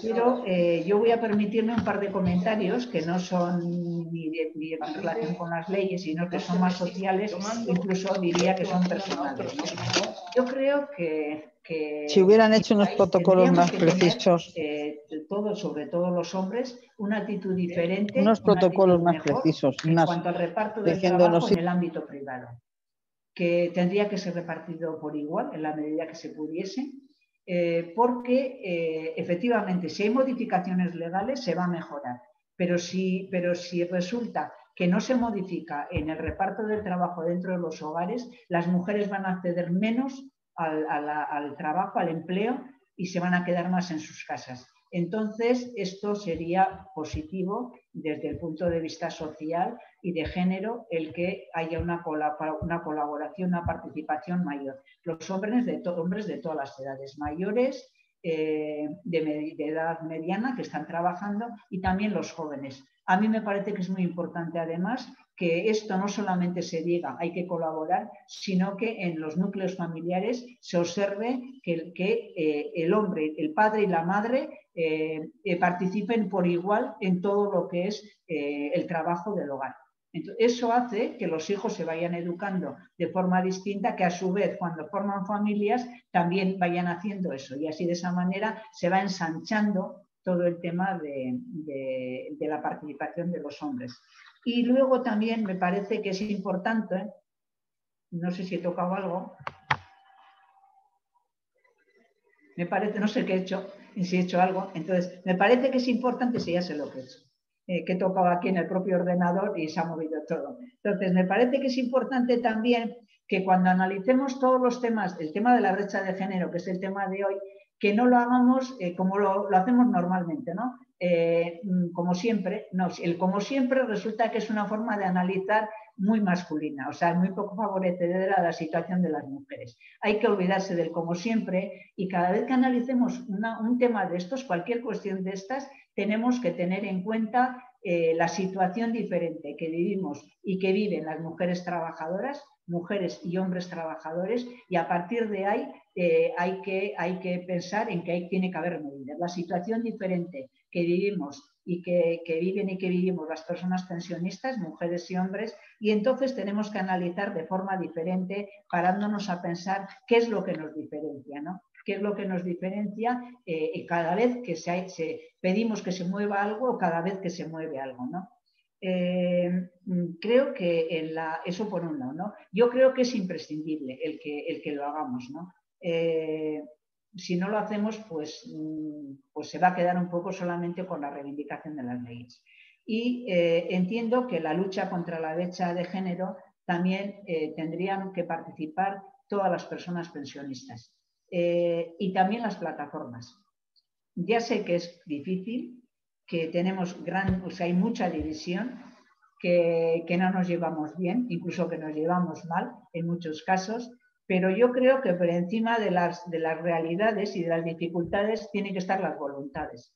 Pero yo voy a permitirme un par de comentarios que no son ni en relación con las leyes, sino que son más sociales, incluso diría que son personales, ¿no? Yo creo que si hubieran hecho unos protocolos más precisos, todos, sobre todo los hombres, una actitud diferente, unos protocolos más precisos en cuanto al reparto del trabajo en el ámbito privado, que tendría que ser repartido por igual en la medida que se pudiese, porque efectivamente si hay modificaciones legales se va a mejorar, pero si resulta que no se modifica en el reparto del trabajo dentro de los hogares, las mujeres van a acceder menos al trabajo, al empleo, y se van a quedar más en sus casas. Entonces, esto sería positivo desde el punto de vista social y de género, el que haya una colaboración, una participación mayor. Los hombres de todas las edades, mayores, de edad mediana, que están trabajando, y también los jóvenes. A mí me parece que es muy importante, además, que esto no solamente se diga hay que colaborar, sino que en los núcleos familiares se observe que el hombre, el padre y la madre participen por igual en todo lo que es el trabajo del hogar. Entonces, eso hace que los hijos se vayan educando de forma distinta, que a su vez cuando forman familias también vayan haciendo eso, y así de esa manera se va ensanchando todo el tema de la participación de los hombres. Y luego también me parece que es importante, no sé si he tocado algo, me parece, no sé qué he hecho, si he hecho algo, entonces me parece que es importante, si ya sé lo que he hecho, que he tocado aquí en el propio ordenador y se ha movido todo. Entonces me parece que es importante también que cuando analicemos todos los temas, el tema de la brecha de género, que es el tema de hoy, que no lo hagamos como lo hacemos normalmente, ¿no? Como siempre, no, el como siempre resulta que es una forma de analizar muy masculina, o sea, muy poco favorecedora a la situación de las mujeres. Hay que olvidarse del como siempre, y cada vez que analicemos un tema de estos, cualquier cuestión de estas, tenemos que tener en cuenta la situación diferente que vivimos y que viven las mujeres trabajadoras, mujeres y hombres trabajadores, y a partir de ahí hay que pensar en que tiene que haber medidas. La situación diferente que vivimos y que viven y que vivimos las personas pensionistas, mujeres y hombres, y entonces tenemos que analizar de forma diferente, parándonos a pensar qué es lo que nos diferencia, ¿no? ¿Qué es lo que nos diferencia cada vez que pedimos que se mueva algo o cada vez que se mueve algo, ¿no? Creo que eso por un lado, ¿no? Yo creo que es imprescindible el que lo hagamos, ¿no? Si no lo hacemos, pues se va a quedar un poco solamente con la reivindicación de las leyes. Y entiendo que la lucha contra la brecha de género también tendrían que participar todas las personas pensionistas y también las plataformas. Ya sé que es difícil, que tenemos hay mucha división, que no nos llevamos bien, incluso que nos llevamos mal en muchos casos, pero yo creo que por encima de las realidades y de las dificultades tienen que estar las voluntades.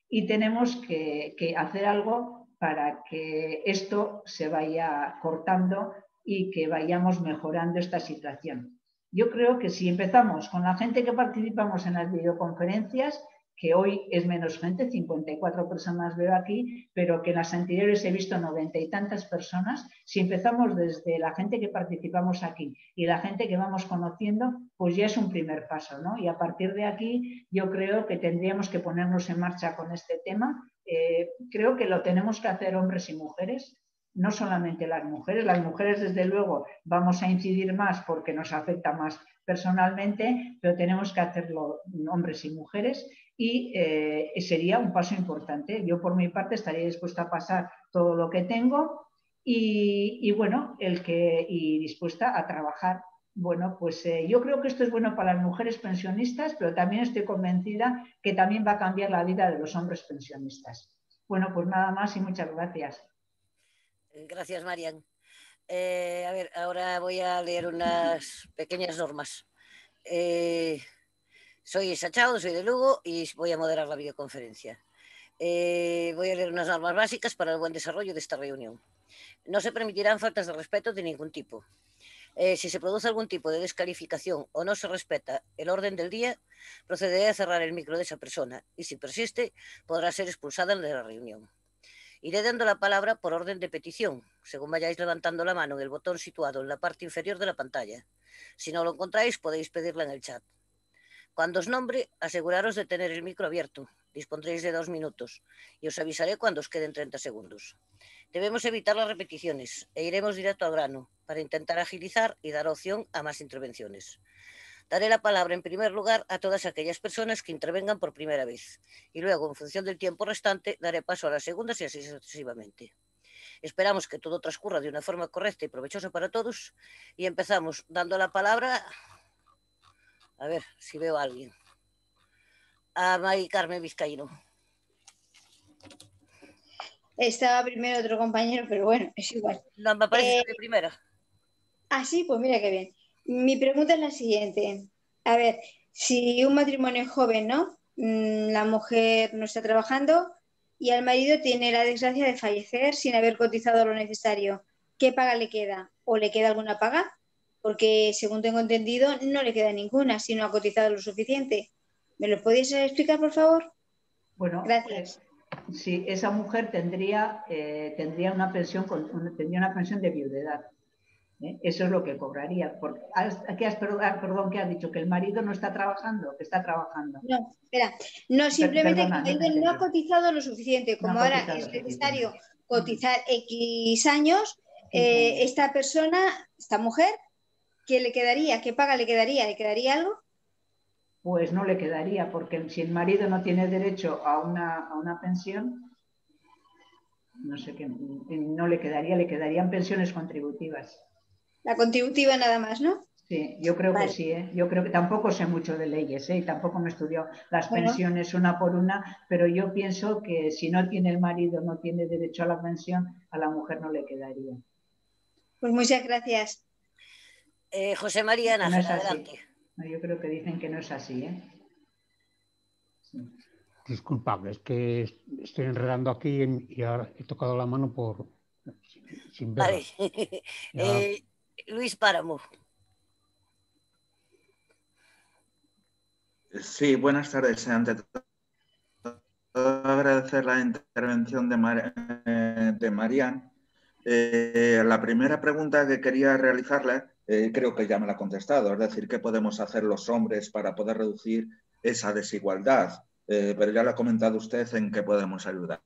Y tenemos que hacer algo para que esto se vaya cortando y que vayamos mejorando esta situación. Yo creo que si empezamos con la gente que participamos en las videoconferencias, que hoy es menos gente, 54 personas veo aquí, pero que en las anteriores he visto 90 y tantas personas. Si empezamos desde la gente que participamos aquí y la gente que vamos conociendo, pues ya es un primer paso, ¿no? Y a partir de aquí yo creo que tendríamos que ponernos en marcha con este tema. Creo que lo tenemos que hacer hombres y mujeres, no solamente las mujeres desde luego vamos a incidir más porque nos afecta más personalmente, pero tenemos que hacerlo hombres y mujeres y sería un paso importante. Yo por mi parte estaría dispuesta a pasar todo lo que tengo y bueno, y dispuesta a trabajar. Bueno, pues yo creo que esto es bueno para las mujeres pensionistas, pero también estoy convencida que también va a cambiar la vida de los hombres pensionistas. Bueno, pues nada más y muchas gracias. Gracias, Marian. A ver, ahora voy a leer unas pequeñas normas. Soy Sachao, soy de Lugo y voy a moderar la videoconferencia. Voy a leer unas normas básicas para el buen desarrollo de esta reunión. No se permitirán faltas de respeto de ningún tipo. Si se produce algún tipo de descalificación o no se respeta el orden del día, procederé a cerrar el micro de esa persona y si persiste, podrá ser expulsada de la reunión. Iré dando la palabra por orden de petición, según vayáis levantando la mano en el botón situado en la parte inferior de la pantalla. Si no lo encontráis, podéis pedirla en el chat. Cuando os nombre, aseguraros de tener el micro abierto. Dispondréis de 2 minutos y os avisaré cuando os queden 30 segundos. Debemos evitar las repeticiones e iremos directo al grano para intentar agilizar y dar opción a más intervenciones. Daré la palabra en primer lugar a todas aquellas personas que intervengan por primera vez y luego, en función del tiempo restante, daré paso a las segundas y así sucesivamente. Esperamos que todo transcurra de una forma correcta y provechosa para todos y empezamos dando la palabra, a ver si veo a alguien, a Mari Carmen Vizcaíno. Estaba primero otro compañero, pero bueno, es igual. No, me parece que primera. Ah, sí, pues mira qué bien. Mi pregunta es la siguiente. A ver, si un matrimonio joven, ¿no? La mujer no está trabajando y al marido tiene la desgracia de fallecer sin haber cotizado lo necesario, ¿qué paga le queda? ¿O le queda alguna paga? Porque, según tengo entendido, no le queda ninguna si no ha cotizado lo suficiente. ¿Me lo podéis explicar, por favor? Bueno, gracias. Sí, esa mujer tendría una pensión de viudedad. Eso es lo que cobraría. Perdón, ¿qué has dicho? ¿Que el marido no está trabajando? Que está trabajando. No, espera. No, simplemente que el marido no ha cotizado lo suficiente. Como ahora es necesario cotizar X años, esta persona, esta mujer, ¿qué le quedaría? ¿Qué paga le quedaría? ¿Le quedaría algo? Pues no le quedaría, porque si el marido no tiene derecho a una pensión, no sé qué, no le quedarían pensiones contributivas. La contributiva nada más, ¿no? Sí, yo creo que sí, ¿eh? Yo creo que tampoco sé mucho de leyes, ¿eh? Y tampoco me he estudiado las pensiones una por una, pero yo pienso que si no tiene el marido, no tiene derecho a la pensión, a la mujer no le quedaría. Pues muchas gracias. José María Nájera, adelante. Yo creo que dicen que no es así, ¿eh? Sí. Disculpable, es que estoy enredando aquí y ahora he tocado la mano sin verla. Vale. Luis Páramo. Sí, buenas tardes. Ante todo, agradecer la intervención de Marian. La primera pregunta que quería realizarle, creo que ya me la ha contestado, es decir, ¿qué podemos hacer los hombres para poder reducir esa desigualdad? Pero ya lo ha comentado usted en qué podemos ayudar.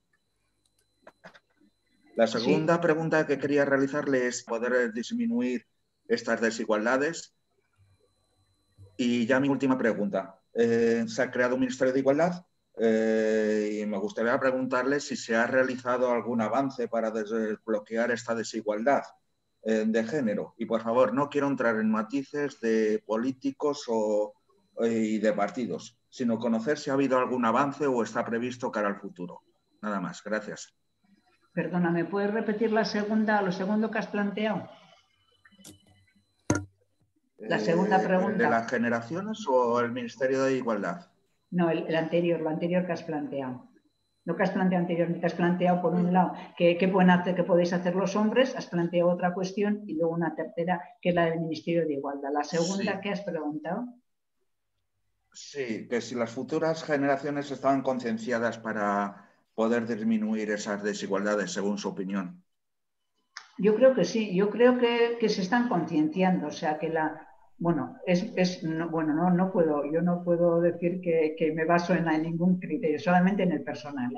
La segunda pregunta que quería realizarle es poder disminuir estas desigualdades. Y ya mi última pregunta. Se ha creado un Ministerio de Igualdad y me gustaría preguntarle si se ha realizado algún avance para desbloquear esta desigualdad de género. Y por favor, no quiero entrar en matices de políticos y de partidos, sino conocer si ha habido algún avance o está previsto cara al futuro. Nada más. Gracias. Perdona, ¿me puedes repetir lo segundo que has planteado? La segunda pregunta. ¿De las generaciones o el Ministerio de Igualdad? No, lo anterior que has planteado. Lo que has planteado anteriormente, has planteado por un lado qué podéis hacer los hombres, has planteado otra cuestión y luego una tercera que es la del Ministerio de Igualdad. La segunda, ¿qué has preguntado? Sí, que si las futuras generaciones estaban concienciadas para poder disminuir esas desigualdades, según su opinión. Yo creo que sí, yo creo que se están concienciando, o sea que bueno, no puedo, yo no puedo decir que me baso en ningún criterio, solamente en el personal.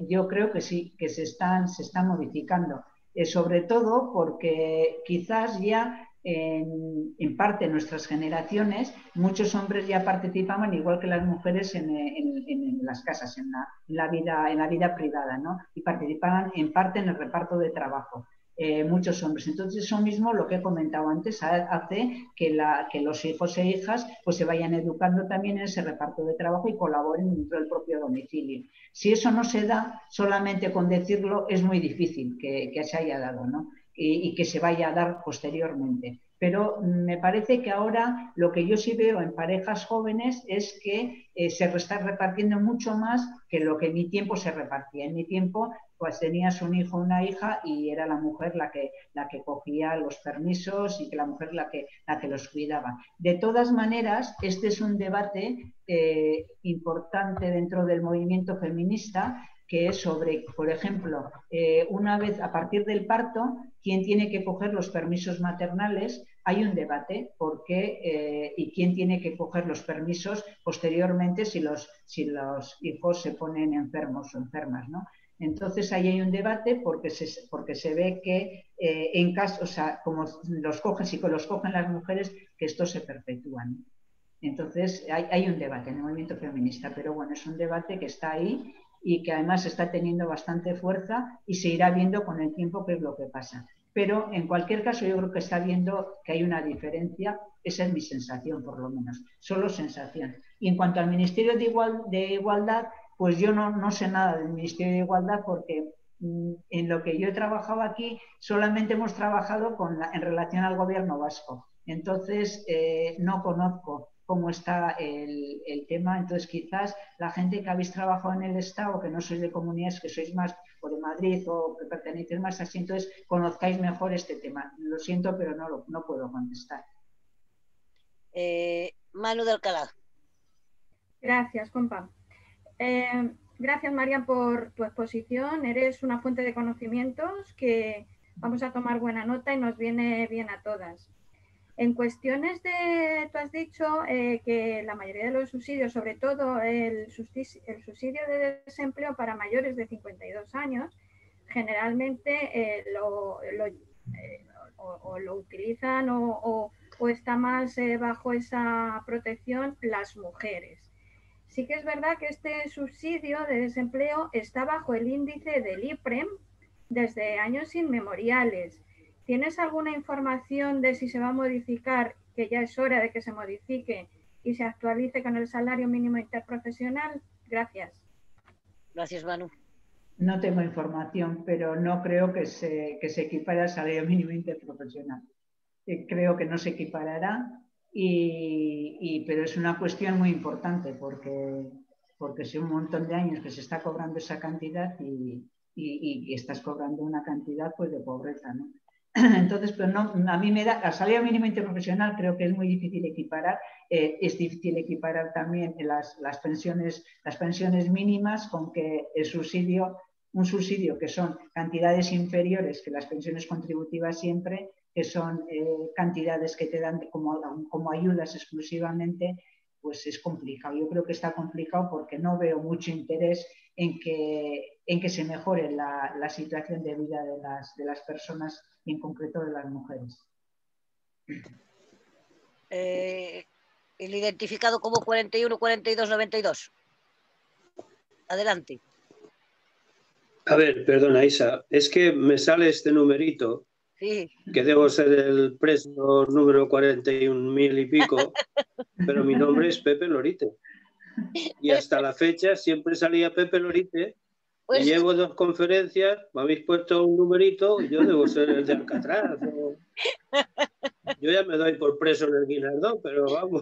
Yo creo que sí, que se están modificando, sobre todo porque quizás ya en parte nuestras generaciones, muchos hombres ya participaban igual que las mujeres en las casas, en la vida privada, ¿no? Y participaban en parte en el reparto de trabajo. Muchos hombres. Entonces, eso mismo, lo que he comentado antes, hace que los hijos e hijas pues se vayan educando también en ese reparto de trabajo y colaboren dentro del propio domicilio. Si eso no se da, solamente con decirlo es muy difícil que se haya dado, ¿no? Y que se vaya a dar posteriormente. Pero me parece que ahora lo que yo sí veo en parejas jóvenes es que se está repartiendo mucho más que lo que en mi tiempo se repartía. En mi tiempo pues tenías un hijo o una hija y era la mujer la que cogía los permisos y que la mujer la que los cuidaba. De todas maneras, este es un debate importante dentro del movimiento feminista, que es sobre, por ejemplo, una vez a partir del parto, quién tiene que coger los permisos maternales. Hay un debate y quién tiene que coger los permisos posteriormente si los hijos se ponen enfermos o enfermas, ¿no? Entonces ahí hay un debate porque se ve que en caso, o sea, como los cogen, si los cogen las mujeres, que esto se perpetúa, ¿no? Entonces hay un debate en el movimiento feminista, pero bueno, es un debate que está ahí y que además está teniendo bastante fuerza y se irá viendo con el tiempo qué es lo que pasa. Pero en cualquier caso yo creo que está viendo que hay una diferencia, esa es mi sensación por lo menos, solo sensación. Y en cuanto al Ministerio de Igualdad, pues yo no sé nada del Ministerio de Igualdad porque en lo que yo he trabajado aquí solamente hemos trabajado en relación al gobierno vasco. Entonces no conozco cómo está el tema. Entonces quizás la gente que habéis trabajado en el Estado, que no sois de comunidades, que sois más o de Madrid o que pertenecéis más así, entonces conozcáis mejor este tema. Lo siento, pero no puedo contestar. Manu de Alcalá. Gracias, compa. Gracias, María, por tu exposición. Eres una fuente de conocimientos que vamos a tomar buena nota y nos viene bien a todas. En cuestiones tú has dicho que la mayoría de los subsidios, sobre todo el subsidio de desempleo para mayores de 52 años, generalmente lo utilizan o está más bajo esa protección las mujeres. Sí que es verdad que este subsidio de desempleo está bajo el índice del IPREM desde años inmemoriales. ¿Tienes alguna información de si se va a modificar, que ya es hora de que se modifique y se actualice con el salario mínimo interprofesional? Gracias. Gracias, Manu. No tengo información, pero no creo que se equipare al salario mínimo interprofesional. Creo que no se equiparará, pero es una cuestión muy importante porque si un montón de años que se está cobrando esa cantidad y estás cobrando una cantidad pues de pobreza, ¿no? Entonces, pero no, a mí me da, al salario mínimo interprofesional creo que es muy difícil equiparar. Es difícil equiparar también las pensiones mínimas con que un subsidio que son cantidades inferiores que las pensiones contributivas siempre, que son cantidades que te dan como ayudas exclusivamente, pues es complicado. Yo creo que está complicado porque no veo mucho interés en que se mejore la situación de vida de las personas y en concreto de las mujeres. El identificado como 41 42 92. Adelante. A ver, perdona, Isa, es que me sale este numerito, sí, que debo ser el preso número 41.000 y pico, pero mi nombre es Pepe Lorite. Y hasta la fecha siempre salía Pepe Lorite. Pues, y llevo 2 conferencias, me habéis puesto un numerito y yo debo ser el de Alcatraz. Yo ya me doy por preso en el Guinardó, pero vamos.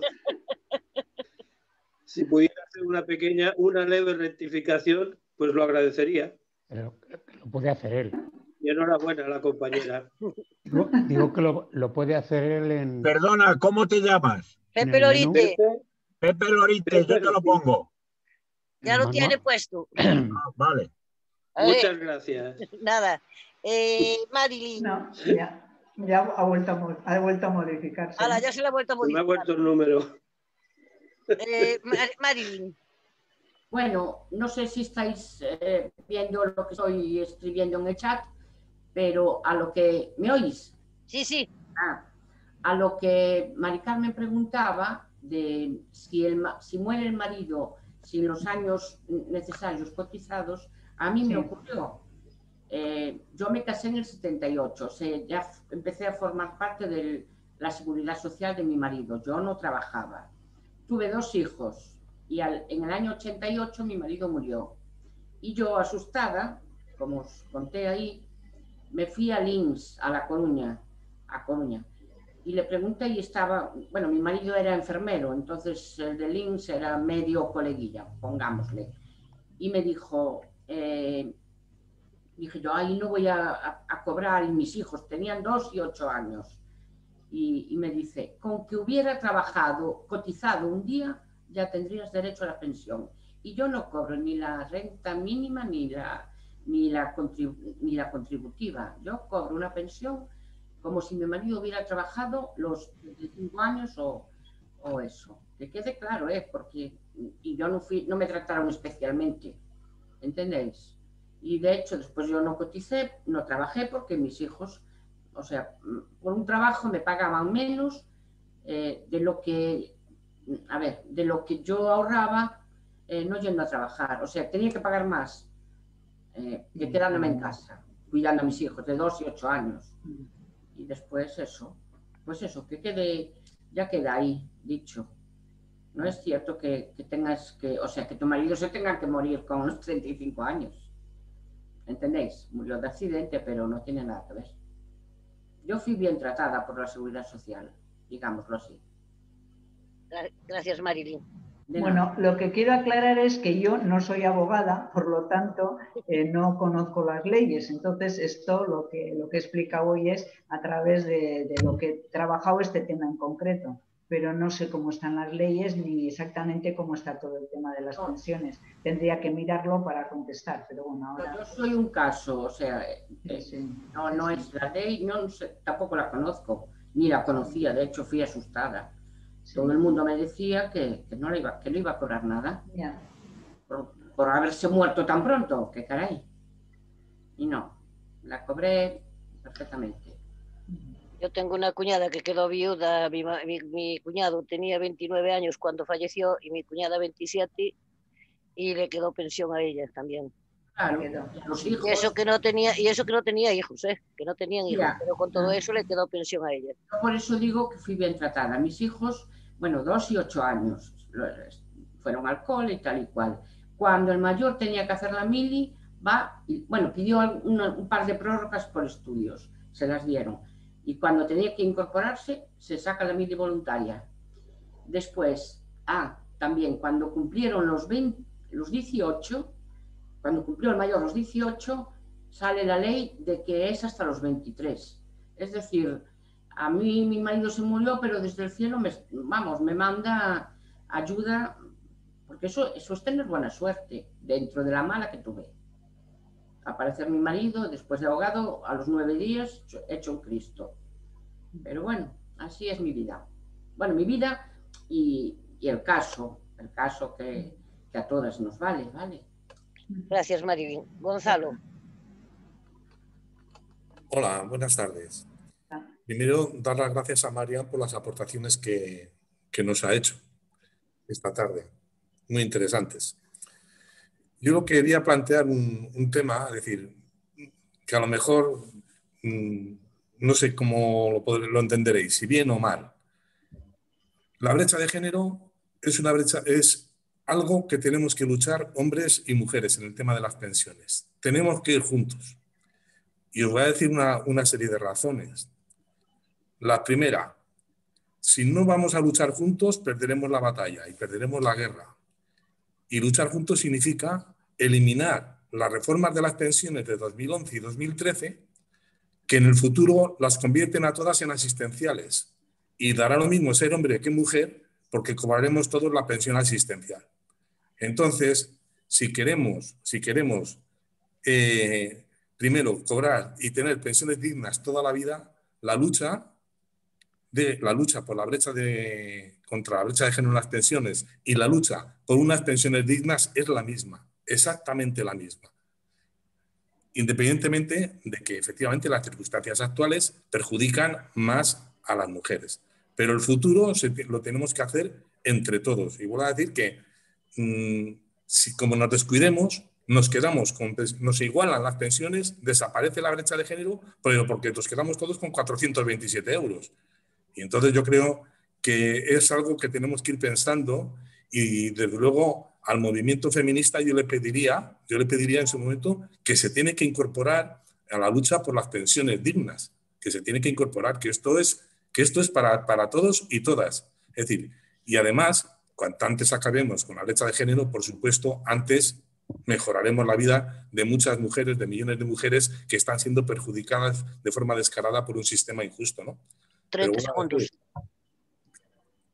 Si pudiera hacer una leve rectificación, pues lo agradecería. Pero lo puede hacer él. Y enhorabuena a la compañera. Digo que lo puede hacer él en... Perdona, ¿cómo te llamas? Pepe Lorite. Pepe Lorite, yo te lo pongo. Ya lo tiene puesto. Vale. Muchas gracias. Nada. Marilyn. No, ya ha vuelto a modificarse. Ala, ya se le ha vuelto a modificar. Me ha vuelto el número. Marilyn. Bueno, no sé si estáis viendo lo que estoy escribiendo en el chat, pero a lo que... ¿Me oís? Sí, sí. A lo que Mari Carmen preguntaba de si muere el marido sin los años necesarios cotizados, a mí me ocurrió. Yo me casé en el 78, o sea, ya empecé a formar parte de la seguridad social de mi marido. Yo no trabajaba. Tuve 2 hijos y en el año 88 mi marido murió. Y yo, asustada, como os conté ahí, me fui a Lins, a La Coruña, y le pregunté y estaba, bueno, mi marido era enfermero, entonces el de Lins era medio coleguilla, pongámosle. Y me dijo, dije yo, ahí no voy a cobrar, y mis hijos tenían 2 y 8 años. Y me dice, con que hubiera trabajado, cotizado un día, ya tendrías derecho a la pensión. Y yo no cobro ni la renta mínima ni la contributiva. Yo cobro una pensión como si mi marido hubiera trabajado los 25 años o eso. Que quede claro, porque y yo no me trataron especialmente, ¿entendéis? Y de hecho después yo no coticé, no trabajé porque mis hijos, o sea, por un trabajo me pagaban menos de lo que yo ahorraba no yendo a trabajar. O sea, tenía que pagar más que quedándome en casa, cuidando a mis hijos de 2 y 8 años. Y después eso, pues eso, ya queda ahí dicho. No es cierto que tengas que, o sea, que tu marido se tenga que morir con unos 35 años. ¿Entendéis? Murió de accidente, pero no tiene nada que ver. Yo fui bien tratada por la Seguridad Social, digámoslo así. Gracias, Marilyn. Bueno, lo que quiero aclarar es que yo no soy abogada, por lo tanto no conozco las leyes. Entonces esto lo que he explicado hoy es a través de lo que he trabajado este tema en concreto, pero no sé cómo están las leyes ni exactamente cómo está todo el tema de las pensiones. Tendría que mirarlo para contestar, pero bueno, ahora... Yo soy un caso, o sea, no es la ley, no sé, tampoco la conozco, ni la conocía, de hecho fui asustada. Todo el mundo me decía que no iba a cobrar nada por haberse muerto tan pronto, que caray. Y no, la cobré perfectamente. Yo tengo una cuñada que quedó viuda, mi cuñado tenía 29 años cuando falleció y mi cuñada 27 y le quedó pensión a ella también. Claro, los hijos... Y eso que no tenía hijos, que no tenían hijos, pero con todo eso le quedó pensión a ella. Yo por eso digo que fui bien tratada. Mis hijos, bueno, 2 y 8 años, fueron al cole y tal y cual. Cuando el mayor tenía que hacer la mili, pidió un par de prórrogas por estudios, se las dieron. Y cuando tenía que incorporarse, se saca la mili voluntaria. Después, también cuando cumplieron los 18, cuando cumplió el mayor los 18, sale la ley de que es hasta los 23. Es decir, a mí mi marido se murió, pero desde el cielo me manda ayuda, porque eso es tener buena suerte, dentro de la mala que tuve. Aparecer mi marido, después de ahogado, a los 9 días, hecho un Cristo. Pero bueno, así es mi vida. Bueno, mi vida y el caso que a todas nos vale. Gracias, Marilyn. Gonzalo. Hola, buenas tardes. Primero, dar las gracias a Marian por las aportaciones que nos ha hecho esta tarde. Muy interesantes. Yo lo quería plantear un tema, es decir, que a lo mejor no sé cómo lo entenderéis, si bien o mal. La brecha de género es algo que tenemos que luchar hombres y mujeres en el tema de las pensiones. Tenemos que ir juntos. Y os voy a decir una serie de razones. La primera, si no vamos a luchar juntos, perderemos la batalla y perderemos la guerra. Y luchar juntos significa eliminar las reformas de las pensiones de 2011 y 2013, que en el futuro las convierten a todas en asistenciales. Y dará lo mismo ser hombre que mujer, porque cobraremos todos la pensión asistencial. Entonces, si queremos primero cobrar y tener pensiones dignas toda la vida, la lucha por la brecha contra la brecha de género en las pensiones y la lucha por unas pensiones dignas es la misma, exactamente la misma. Independientemente de que efectivamente las circunstancias actuales perjudican más a las mujeres. Pero el futuro lo tenemos que hacer entre todos. Y vuelvo a decir que si como nos descuidemos, nos igualan las pensiones, desaparece la brecha de género, pero porque nos quedamos todos con 427 euros. Y entonces yo creo que es algo que tenemos que ir pensando y desde luego al movimiento feminista yo le pediría en su momento que se tiene que incorporar a la lucha por las pensiones dignas, que se tiene que incorporar, que esto es para todos y todas. Es decir, y además, cuanto antes acabemos con la brecha de género, por supuesto, antes mejoraremos la vida de muchas mujeres, de millones de mujeres que están siendo perjudicadas de forma descarada por un sistema injusto, ¿no? 30 segundos.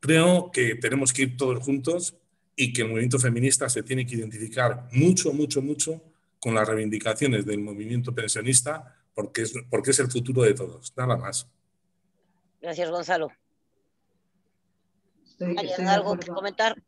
Creo que tenemos que ir todos juntos y que el movimiento feminista se tiene que identificar mucho con las reivindicaciones del movimiento pensionista porque es el futuro de todos. Nada más. Gracias, Gonzalo. ¿Hay algo que comentar?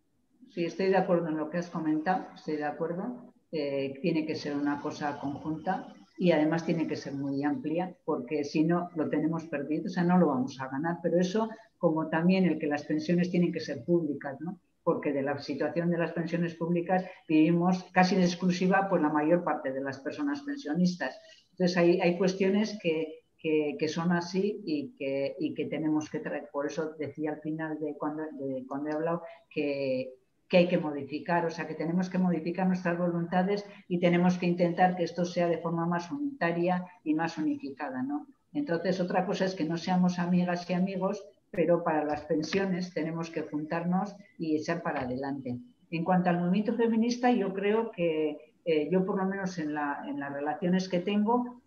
Sí, estoy de acuerdo en lo que has comentado, estoy de acuerdo. Tiene que ser una cosa conjunta y además tiene que ser muy amplia porque si no lo tenemos perdido, o sea, no lo vamos a ganar. Pero eso, como también el que las pensiones tienen que ser públicas, ¿no? Porque de la situación de las pensiones públicas vivimos casi en exclusiva pues la mayor parte de las personas pensionistas. Entonces hay cuestiones que son así y que tenemos que traer. Por eso decía al final de cuando he hablado que hay que modificar, o sea que tenemos que modificar nuestras voluntades y tenemos que intentar que esto sea de forma más unitaria y más unificada, ¿no? Entonces otra cosa es que no seamos amigas y amigos, pero para las pensiones tenemos que juntarnos y echar para adelante. En cuanto al movimiento feminista, yo creo que yo por lo menos en las relaciones que tengo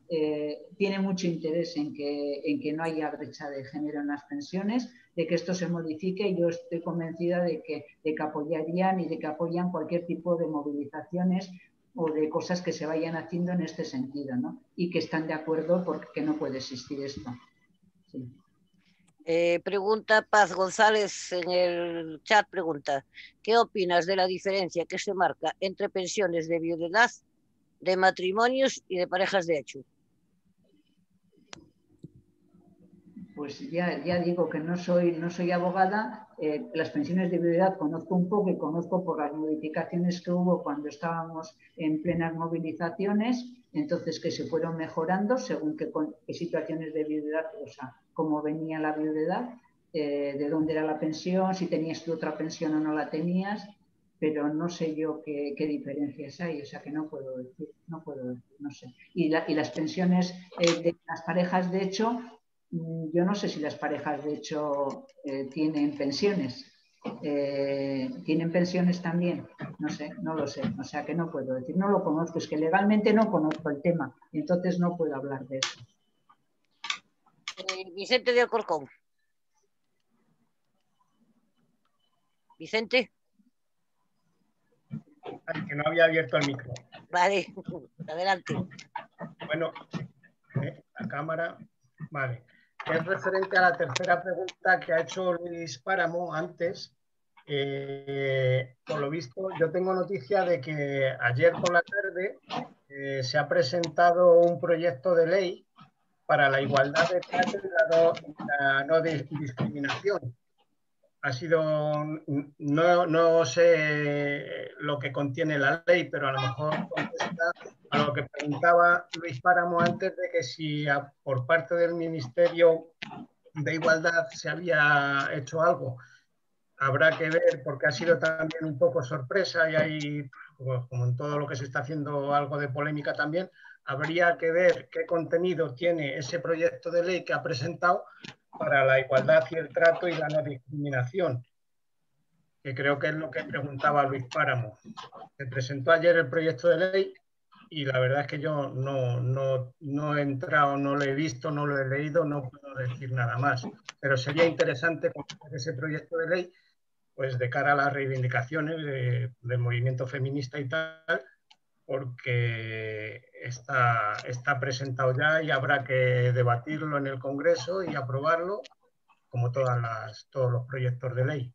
tiene mucho interés en que no haya brecha de género en las pensiones, de que esto se modifique y yo estoy convencida de que apoyarían y de que apoyan cualquier tipo de movilizaciones o de cosas que se vayan haciendo en este sentido, ¿no? Y que están de acuerdo porque no puede existir esto. Sí. Pregunta Paz González en el chat, pregunta, ¿qué opinas de la diferencia que se marca entre pensiones de viudedad, de matrimonios y de parejas de hecho? Pues ya digo que no soy abogada, las pensiones de viudedad conozco un poco y conozco por las modificaciones que hubo cuando estábamos en plenas movilizaciones, entonces que se fueron mejorando según qué situaciones de viudedad, o sea, cómo venía la viudedad, de dónde era la pensión, si tenías tú otra pensión o no la tenías, pero no sé yo qué diferencias hay, o sea que no puedo decir, no sé. Y las pensiones de las parejas de hecho, yo no sé si las parejas de hecho tienen pensiones. ¿Tienen pensiones también? No sé, no lo sé. O sea que no puedo decir, no lo conozco. Es que legalmente no conozco el tema. Entonces no puedo hablar de eso. Vicente de Alcorcón. Vicente. Ay, que no había abierto el micro. Vale, adelante. Bueno, la cámara. Vale. Es referente a la tercera pregunta que ha hecho Luis Páramo antes. Por lo visto, yo tengo noticia de que ayer por la tarde se ha presentado un proyecto de ley para la igualdad de trato y la no discriminación. Ha sido, no sé lo que contiene la ley, pero a lo mejor contesta a lo que preguntaba Luis Páramo antes de que si por parte del Ministerio de Igualdad se había hecho algo. Habrá que ver porque ha sido también un poco sorpresa y hay, como en todo lo que se está haciendo, algo de polémica también. Habría que ver qué contenido tiene ese proyecto de ley que ha presentado para la igualdad y el trato y la no discriminación, que creo que es lo que preguntaba Luis Páramo. Se presentó ayer el proyecto de ley y la verdad es que yo no he entrado, no lo he visto, no lo he leído, no puedo decir nada más. Pero sería interesante conocer ese proyecto de ley pues de cara a las reivindicaciones del movimiento feminista y tal, porque está presentado ya y habrá que debatirlo en el Congreso y aprobarlo, como todos los proyectos de ley.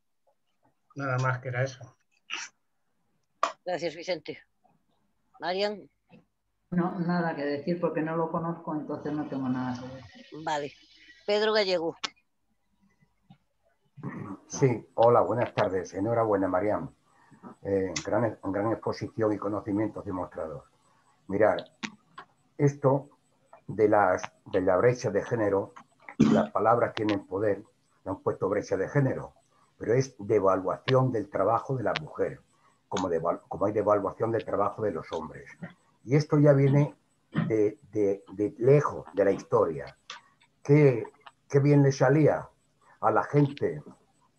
Nada más que era eso. Gracias, Vicente. Marian. No, nada que decir porque no lo conozco, entonces no tengo nada que decir. Vale. Pedro Gallego. Sí, hola, buenas tardes. Enhorabuena, Marian. Gran exposición y conocimientos demostrados. Mirad, esto de la brecha de género, las palabras tienen poder, le han puesto brecha de género, pero es devaluación del trabajo de la mujer, como hay devaluación del trabajo de los hombres. Y esto ya viene de lejos de la historia. ¿Qué bien le salía a la gente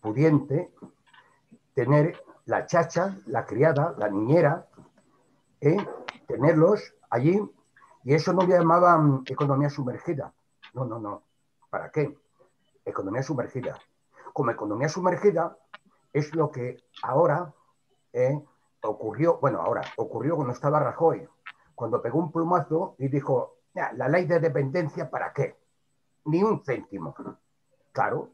pudiente tener la chacha, la criada, la niñera, tenerlos allí? Y eso no le llamaban economía sumergida. No. ¿Para qué? Economía sumergida. Como economía sumergida es lo que ahora ocurrió cuando estaba Rajoy, cuando pegó un plumazo y dijo, la ley de dependencia, ¿para qué? Ni un céntimo. Claro,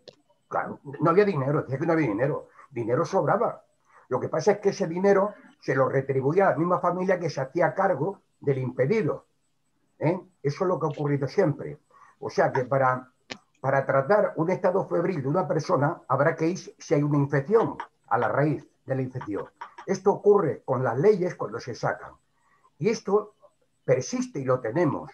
no había dinero, decía que no había dinero. Dinero sobraba. Lo que pasa es que ese dinero se lo retribuía a la misma familia que se hacía cargo del impedido. Eso es lo que ha ocurrido siempre. O sea que para tratar un estado febril de una persona habrá que ir si hay una infección, a la raíz de la infección. Esto ocurre con las leyes cuando se sacan. Y esto persiste y lo tenemos.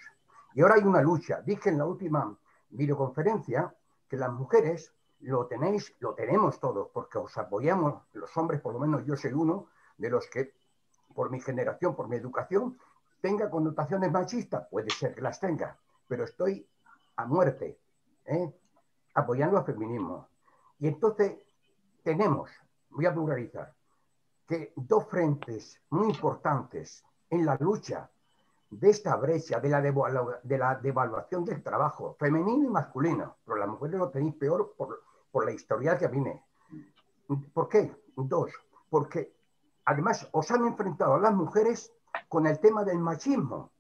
Y ahora hay una lucha. Dije en la última videoconferencia que las mujeres lo tenemos todos, porque os apoyamos, los hombres, por lo menos yo soy uno de los que, por mi generación, por mi educación, tenga connotaciones machistas, puede ser que las tenga, pero estoy a muerte, apoyando al feminismo. Y entonces tenemos, voy a pluralizar, que dos frentes muy importantes en la lucha de esta brecha, de la devaluación del trabajo femenino y masculino, pero las mujeres lo tenéis peor por la historia que viene. ¿Por qué? Dos, porque además os han enfrentado a las mujeres con el tema del machismo.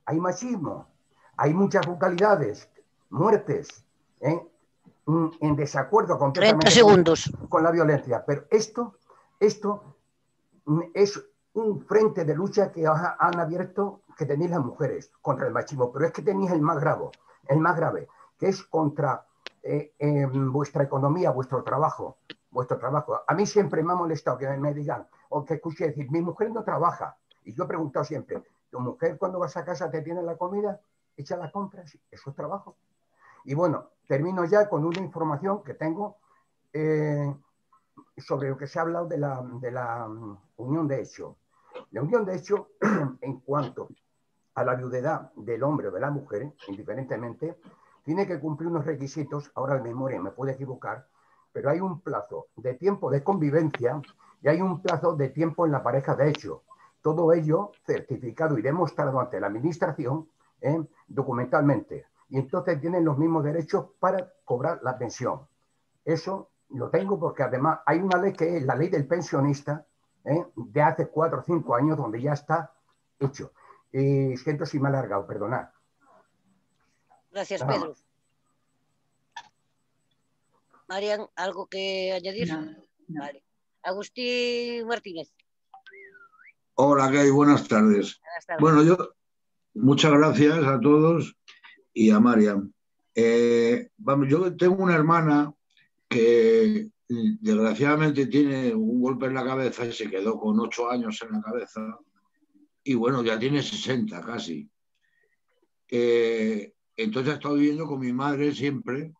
Hay machismo, hay muchas brutalidades, muertes, en desacuerdo completamente 30 segundos. Con la violencia. Pero esto es un frente de lucha que han abierto, que tenéis las mujeres contra el machismo, pero es que tenéis el más grave, que es contra vuestra economía, vuestro trabajo. A mí siempre me ha molestado que me digan, o que escuché decir, mi mujer no trabaja. Y yo he preguntado siempre, ¿tu mujer cuando vas a casa te tiene la comida? ¿Echa las compras? ¿Eso es trabajo? Y bueno, termino ya con una información que tengo sobre lo que se ha hablado de la unión de hecho. La unión de hecho, en cuanto a la viudedad del hombre o de la mujer, indiferentemente, tiene que cumplir unos requisitos, ahora en memoria me puedo equivocar, pero hay un plazo de tiempo de convivencia y hay un plazo de tiempo en la pareja de hecho. Todo ello certificado y demostrado ante la administración documentalmente. Y entonces tienen los mismos derechos para cobrar la pensión. Eso lo tengo porque además hay una ley que es la ley del pensionista, de hace 4 o 5 años, donde ya está hecho. Siento si me he alargado, perdonad. Gracias, Pedro. Marian, ¿algo que añadir? No. Vale. Agustín Martínez. Hola, ¿qué hay? Buenas tardes. Buenas tardes. Bueno, muchas gracias a todos y a Marian. Yo tengo una hermana que desgraciadamente tiene un golpe en la cabeza y se quedó con 8 años en la cabeza y bueno, ya tiene 60 casi. Entonces he estado viviendo con mi madre siempre,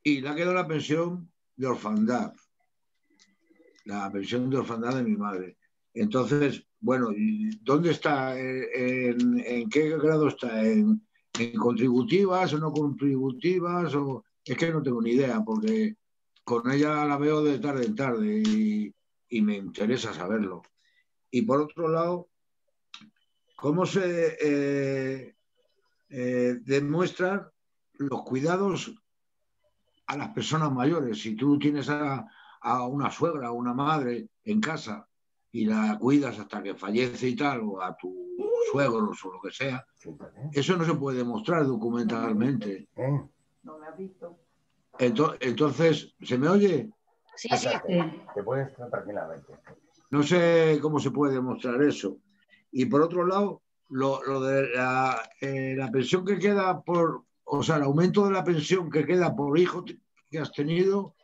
y le ha quedado la pensión de orfandad, de mi madre. Entonces, bueno, ¿dónde está? ¿En qué grado está? ¿En contributivas o no contributivas? Es que no tengo ni idea, porque con ella la veo de tarde en tarde y me interesa saberlo. Y por otro lado, ¿cómo se demuestran los cuidados a las personas mayores? Si tú tienes a a una suegra, a una madre en casa y la cuidas hasta que fallece y tal, o a tu suegros o lo que sea, eso no se puede demostrar documentalmente. No me has visto. Entonces, ¿se me oye? Sí, sí. Te puedes estar tranquilamente. No sé cómo se puede demostrar eso. Y por otro lado, lo de la pensión que queda por, o sea, el aumento de la pensión que queda por hijo que has tenido,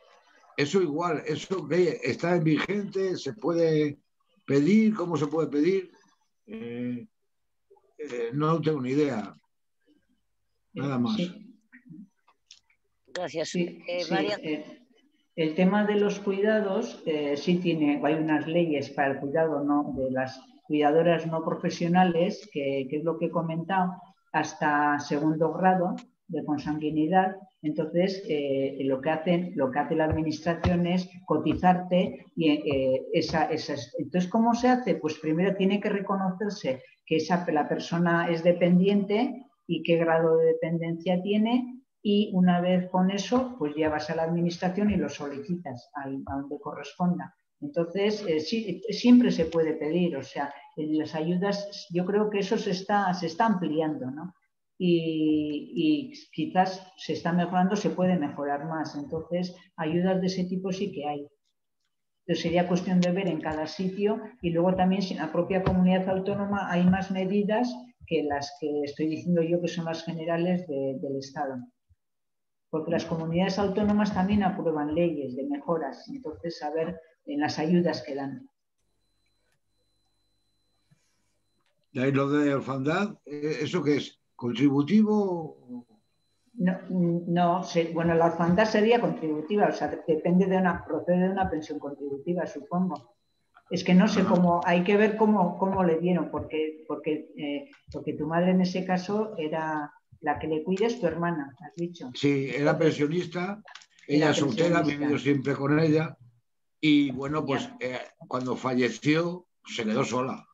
eso igual, eso que está en vigente, se puede pedir, ¿cómo se puede pedir? No tengo ni idea. Nada más. Sí. Gracias. Sí, María. El tema de los cuidados, sí hay unas leyes para el cuidado, ¿no?, de las cuidadoras no profesionales, que es lo que he comentado, hasta segundo grado de consanguinidad. Entonces, lo que hace la administración es cotizarte y entonces, ¿cómo se hace? Pues primero tiene que reconocerse que la persona es dependiente y qué grado de dependencia tiene, y una vez con eso, pues ya vas a la administración y lo solicitas a donde corresponda. Entonces, sí, siempre se puede pedir, o sea, las ayudas, yo creo que eso se está ampliando, ¿no? Y quizás se está mejorando, se puede mejorar más. Entonces, ayudas de ese tipo sí que hay. Entonces, sería cuestión de ver en cada sitio, y luego también si en la propia comunidad autónoma hay más medidas que las que estoy diciendo yo, que son las generales del Estado. Porque las comunidades autónomas también aprueban leyes de mejoras, entonces a ver en las ayudas que dan. ¿Y lo de orfandad, eso qué es? ¿Contributivo? No, bueno, la orfandad sería contributiva, o sea, procede de una pensión contributiva, supongo. Es que no sé cómo, hay que ver cómo le dieron, porque tu madre en ese caso era la que le cuida, es tu hermana, has dicho. Sí, era pensionista, ella soltera, ha vivido siempre con ella, y bueno, pues cuando falleció se quedó sola.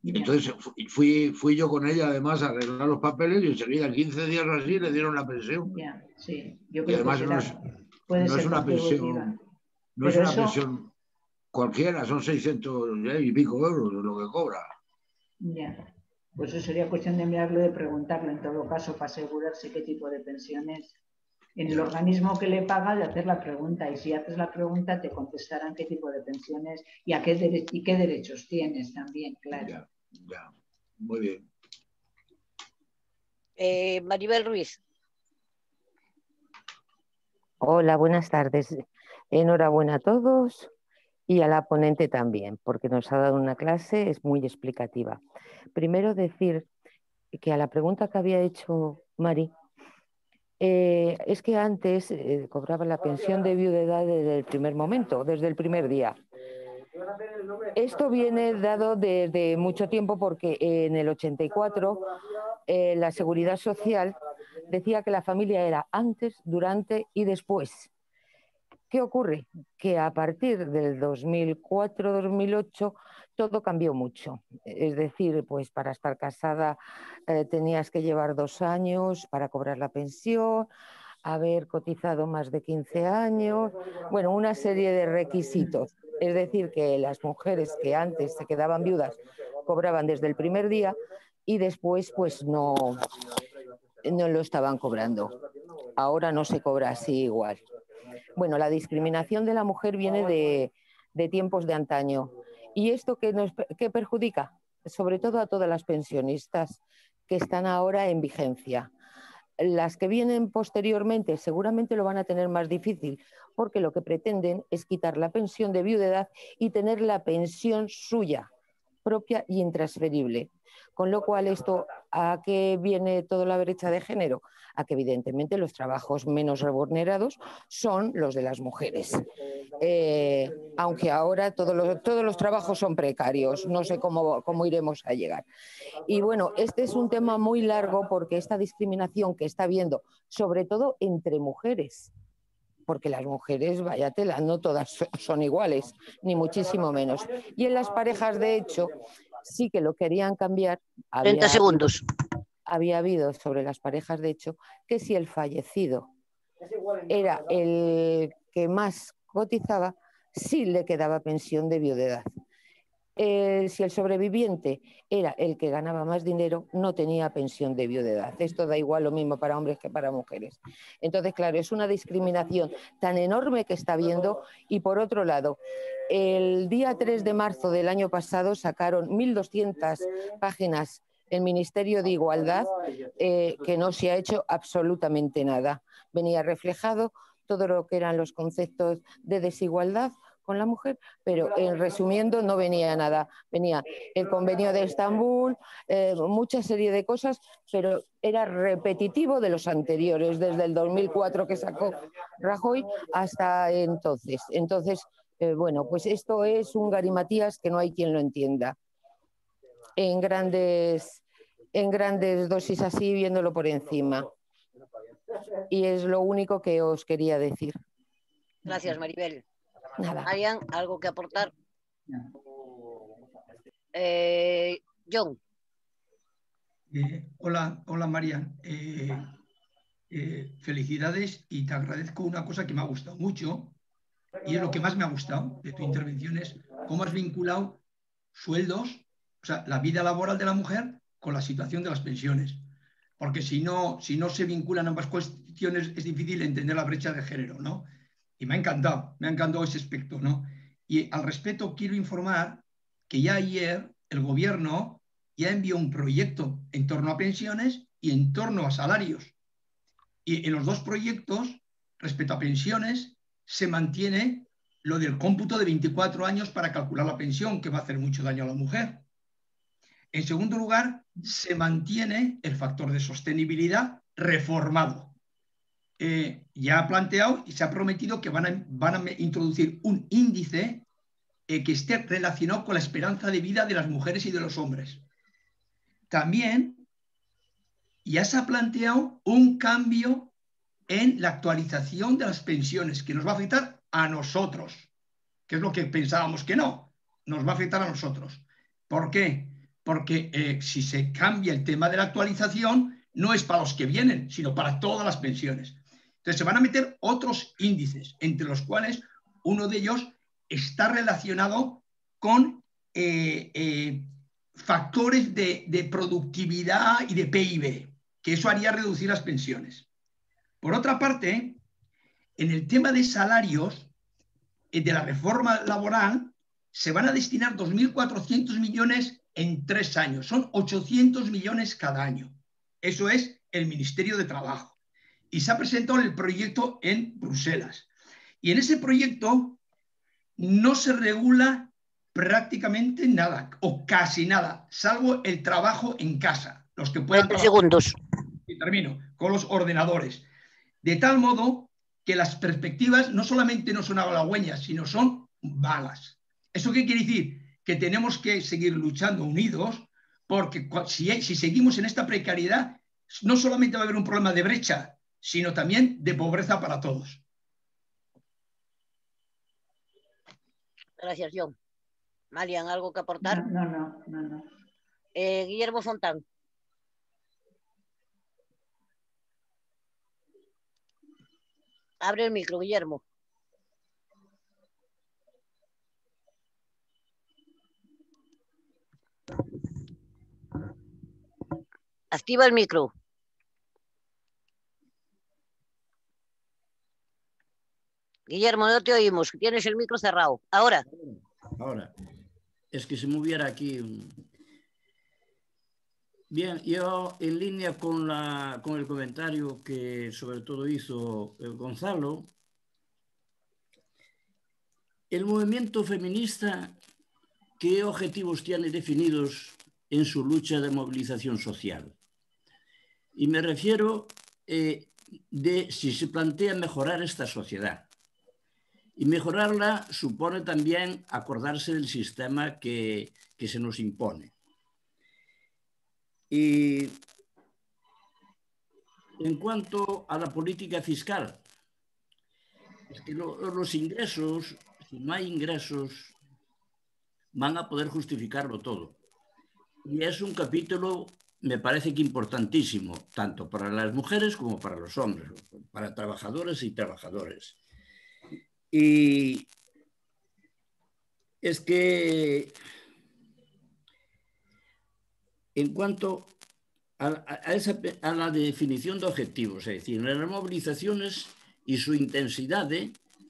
Entonces fui yo con ella además a arreglar los papeles y enseguida en 15 días o así le dieron la pensión. Sí, yo y creo además que no es una pensión, no es una pensión cualquiera, son 600 y pico euros lo que cobra. Ya, pues eso sería cuestión de mirarlo, de preguntarlo en todo caso para asegurarse qué tipo de pensión es. En el organismo que le paga, de hacer la pregunta, y si haces la pregunta te contestarán qué tipo de pensión es y qué derechos tienes también, claro. Ya, muy bien. Maribel Ruiz. Hola, buenas tardes. Enhorabuena a todos y a la ponente también, porque nos ha dado una clase, es muy explicativa. Primero decir que a la pregunta que había hecho Mari, es que antes cobraba la pensión de viudedad desde el primer momento, desde el primer día. Esto viene dado desde mucho tiempo porque en el 84 la Seguridad Social decía que la familia era antes, durante y después. ¿Qué ocurre? Que a partir del 2004-2008 todo cambió mucho. Es decir, pues para estar casada tenías que llevar 2 años para cobrar la pensión, haber cotizado más de 15 años, bueno, una serie de requisitos. Es decir, que las mujeres que antes se quedaban viudas cobraban desde el primer día y después pues no lo estaban cobrando. Ahora no se cobra así igual. Bueno, la discriminación de la mujer viene de tiempos de antaño. ¿Y esto qué perjudica? Sobre todo a todas las pensionistas que están ahora en vigencia. Las que vienen posteriormente seguramente lo van a tener más difícil porque lo que pretenden es quitar la pensión de viudedad y tener la pensión suya, propia y intransferible. Con lo cual, ¿esto a qué viene toda la brecha de género? A que evidentemente los trabajos menos remunerados son los de las mujeres. Aunque ahora todos los trabajos son precarios, no sé cómo iremos a llegar. Y bueno, este es un tema muy largo porque esta discriminación que está habiendo, sobre todo entre mujeres, porque las mujeres, vaya tela, no todas son iguales, ni muchísimo menos. Y en las parejas, de hecho, sí que lo querían cambiar. 30 segundos. Había habido sobre las parejas, de hecho, que si el fallecido era el que más cotizaba, sí le quedaba pensión de viudedad. Si el sobreviviente era el que ganaba más dinero, no tenía pensión de viudedad. Esto da igual lo mismo para hombres que para mujeres. Entonces, claro, es una discriminación tan enorme que está habiendo. Y por otro lado, el día 3 de marzo del año pasado sacaron 1.200 páginas el Ministerio de Igualdad, que no se ha hecho absolutamente nada. Venía reflejado todo lo que eran los conceptos de desigualdad con la mujer, pero resumiendo no venía nada. Venía el convenio de Estambul, mucha serie de cosas, pero era repetitivo de los anteriores, desde el 2004 que sacó Rajoy hasta entonces. Entonces, bueno, pues esto es un garimatías que no hay quien lo entienda. En grandes dosis así, viéndolo por encima. Y es lo único que os quería decir. Gracias, Maribel. Nada. Marian, ¿algo que aportar? John. Hola Marian. Felicidades, y te agradezco una cosa que me ha gustado mucho, y es lo que más me ha gustado de tu intervención, es cómo has vinculado sueldos, o sea, la vida laboral de la mujer con la situación de las pensiones. Porque si no se vinculan ambas cuestiones, es difícil entender la brecha de género, ¿no? Y me ha encantado ese aspecto, ¿no? Y al respecto quiero informar que ya ayer el gobierno ya envió un proyecto en torno a pensiones y en torno a salarios. Y en los dos proyectos, respecto a pensiones, se mantiene lo del cómputo de 24 años para calcular la pensión, que va a hacer mucho daño a la mujer. En segundo lugar, se mantiene el factor de sostenibilidad reformado. Ya ha planteado y se ha prometido que van a introducir un índice que esté relacionado con la esperanza de vida de las mujeres y de los hombres. También ya se ha planteado un cambio en la actualización de las pensiones, que nos va a afectar a nosotros, que es lo que pensábamos que no, nos va a afectar a nosotros. ¿Por qué? Porque si se cambia el tema de la actualización, no es para los que vienen, sino para todas las pensiones. Entonces se van a meter otros índices, entre los cuales uno de ellos está relacionado con factores de productividad y de PIB, que eso haría reducir las pensiones. Por otra parte, en el tema de salarios, de la reforma laboral, se van a destinar 2.400 millones en 3 años. Son 800 millones cada año. Eso es el Ministerio de Trabajo. Y se ha presentado el proyecto en Bruselas. Y en ese proyecto no se regula prácticamente nada, o casi nada, salvo el trabajo en casa. Los que puedan 20 segundos. Y termino, con los ordenadores. De tal modo que las perspectivas no solamente no son halagüeñas, sino son malas. ¿Eso qué quiere decir? Que tenemos que seguir luchando unidos, porque si seguimos en esta precariedad, no solamente va a haber un problema de brecha, sino también de pobreza para todos. Gracias, John. Marian, ¿algo que aportar? No. Guillermo Fontán. Abre el micro, Guillermo. Activa el micro. Guillermo, no te oímos. Tienes el micro cerrado. Ahora. Es que se moviera aquí. Bien, yo en línea con el comentario que sobre todo hizo Gonzalo, el movimiento feminista, ¿qué objetivos tiene definidos en su lucha de movilización social? Y me refiero de si se plantea mejorar esta sociedad. Y mejorarla supone también acordarse del sistema que se nos impone. Y en cuanto a la política fiscal, es que los ingresos, si no hay ingresos, van a poder justificarlo todo. Y es un capítulo, me parece que importantísimo, tanto para las mujeres como para los hombres, para trabajadoras y trabajadores. Y es que en cuanto a la definición de objetivos, es decir, las movilizaciones y su intensidad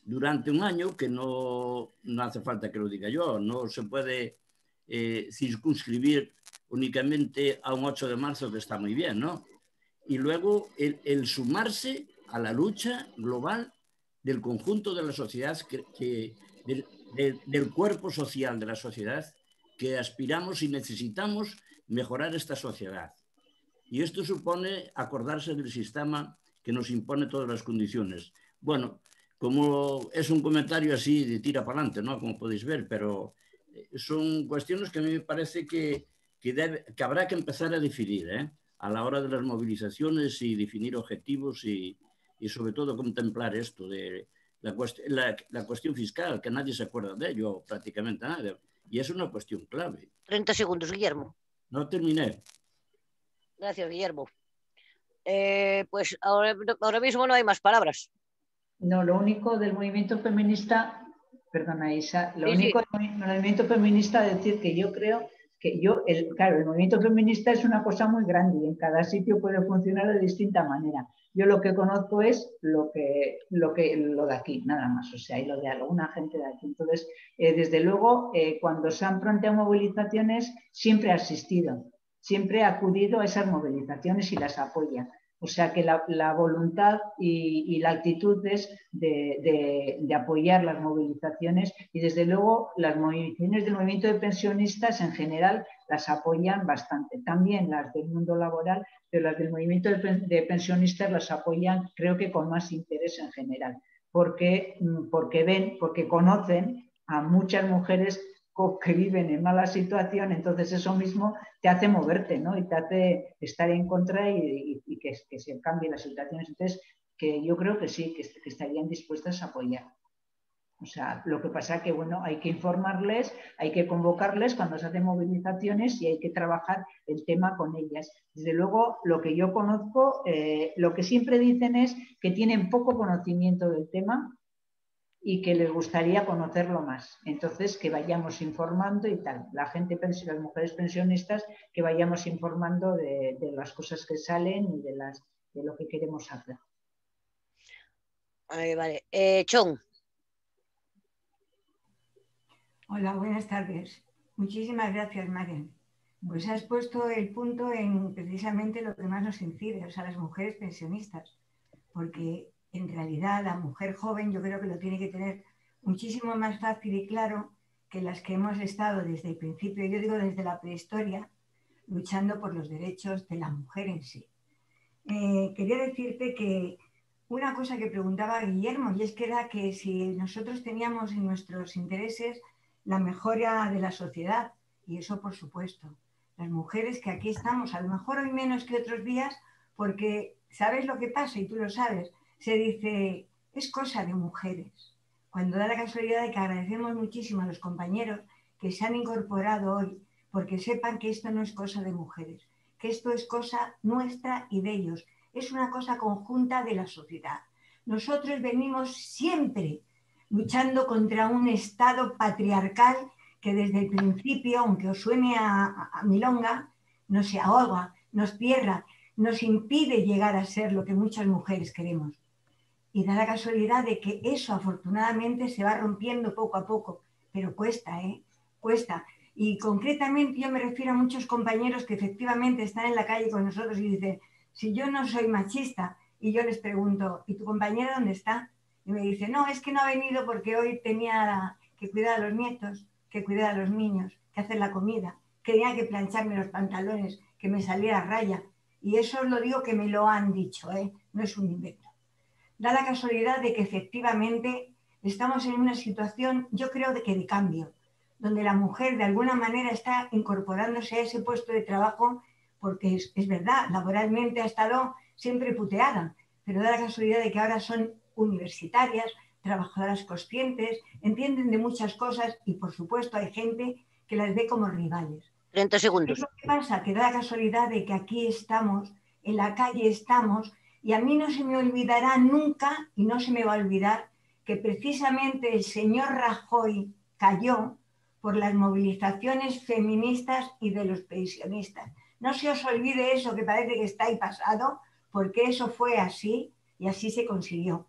durante un año, que no hace falta que lo diga yo, no se puede circunscribir únicamente a un 8 de marzo, que está muy bien, ¿no? Y luego el sumarse a la lucha global del conjunto de la sociedad, del cuerpo social de la sociedad, que aspiramos y necesitamos mejorar esta sociedad. Y esto supone acordarse del sistema que nos impone todas las condiciones. Bueno, como es un comentario así de tira para adelante, ¿no? Como podéis ver, pero son cuestiones que a mí me parece que habrá que empezar a definir, a la hora de las movilizaciones, y definir objetivos y sobre todo contemplar esto de la cuestión fiscal, que nadie se acuerda de ello, prácticamente nada. Y es una cuestión clave. 30 segundos, Guillermo. No terminé. Gracias, Guillermo. Pues ahora mismo no hay más palabras. No, lo único del movimiento feminista, perdona Isa, lo único del movimiento feminista es decir que yo creo que claro, el movimiento feminista es una cosa muy grande y en cada sitio puede funcionar de distinta manera. Yo lo que conozco es lo de aquí, nada más, o sea, y lo de alguna gente de aquí. Entonces, desde luego, cuando se han planteado movilizaciones, siempre he asistido, siempre he acudido a esas movilizaciones y las apoya. O sea que la voluntad y la actitud es de apoyar las movilizaciones, y desde luego las movilizaciones del movimiento de pensionistas en general las apoyan bastante. También las del mundo laboral, pero las del movimiento de pensionistas las apoyan, creo que con más interés en general, porque conocen a muchas mujeres que viven en mala situación. Entonces eso mismo te hace moverte, ¿no? Y te hace estar en contra y que se cambien las situaciones. Entonces, que yo creo que sí, que estarían dispuestas a apoyar. O sea, lo que pasa que, bueno, hay que informarles, hay que convocarles cuando se hacen movilizaciones y hay que trabajar el tema con ellas. Desde luego, lo que yo conozco, lo que siempre dicen es que tienen poco conocimiento del tema y que les gustaría conocerlo más. Entonces, que vayamos informando y tal. La gente, las mujeres pensionistas, que vayamos informando de las cosas que salen y de lo que queremos hacer. Vale. Chon. Hola, buenas tardes. Muchísimas gracias, Marian. Pues has puesto el punto en precisamente lo que más nos incide, o sea, las mujeres pensionistas, porque en realidad la mujer joven yo creo que lo tiene que tener muchísimo más fácil y claro que las que hemos estado desde el principio, yo digo desde la prehistoria, luchando por los derechos de la mujer en sí. Quería decirte que una cosa que preguntaba Guillermo, y es que era que si nosotros teníamos en nuestros intereses la mejora de la sociedad, y eso por supuesto. Las mujeres que aquí estamos, a lo mejor hoy menos que otros días, porque ¿sabes lo que pasa? Y tú lo sabes. Se dice, es cosa de mujeres, cuando da la casualidad de que agradecemos muchísimo a los compañeros que se han incorporado hoy, porque sepan que esto no es cosa de mujeres, que esto es cosa nuestra y de ellos, es una cosa conjunta de la sociedad. Nosotros venimos siempre luchando contra un Estado patriarcal que desde el principio, aunque os suene a milonga, nos ahoga, nos cierra, nos impide llegar a ser lo que muchas mujeres queremos. Y da la casualidad de que eso afortunadamente se va rompiendo poco a poco, pero cuesta, cuesta. Y concretamente yo me refiero a muchos compañeros que efectivamente están en la calle con nosotros y dicen, si yo no soy machista, y yo les pregunto, ¿y tu compañera dónde está? Y me dice, no, es que no ha venido porque hoy tenía que cuidar a los nietos, que cuidar a los niños, que hacer la comida, que tenía que plancharme los pantalones, que me saliera a raya. Y eso os lo digo que me lo han dicho, no es un invento. Da la casualidad de que efectivamente estamos en una situación, yo creo, de cambio, donde la mujer de alguna manera está incorporándose a ese puesto de trabajo, porque es verdad, laboralmente ha estado siempre puteada, pero da la casualidad de que ahora son universitarias, trabajadoras conscientes, entienden de muchas cosas y por supuesto hay gente que las ve como rivales. 30 segundos. ¿Qué pasa? Que da la casualidad de que aquí estamos, en la calle estamos, y a mí no se me olvidará nunca, y no se me va a olvidar, que precisamente el señor Rajoy cayó por las movilizaciones feministas y de los pensionistas. No se os olvide eso, que parece que está ahí pasado, porque eso fue así y así se consiguió.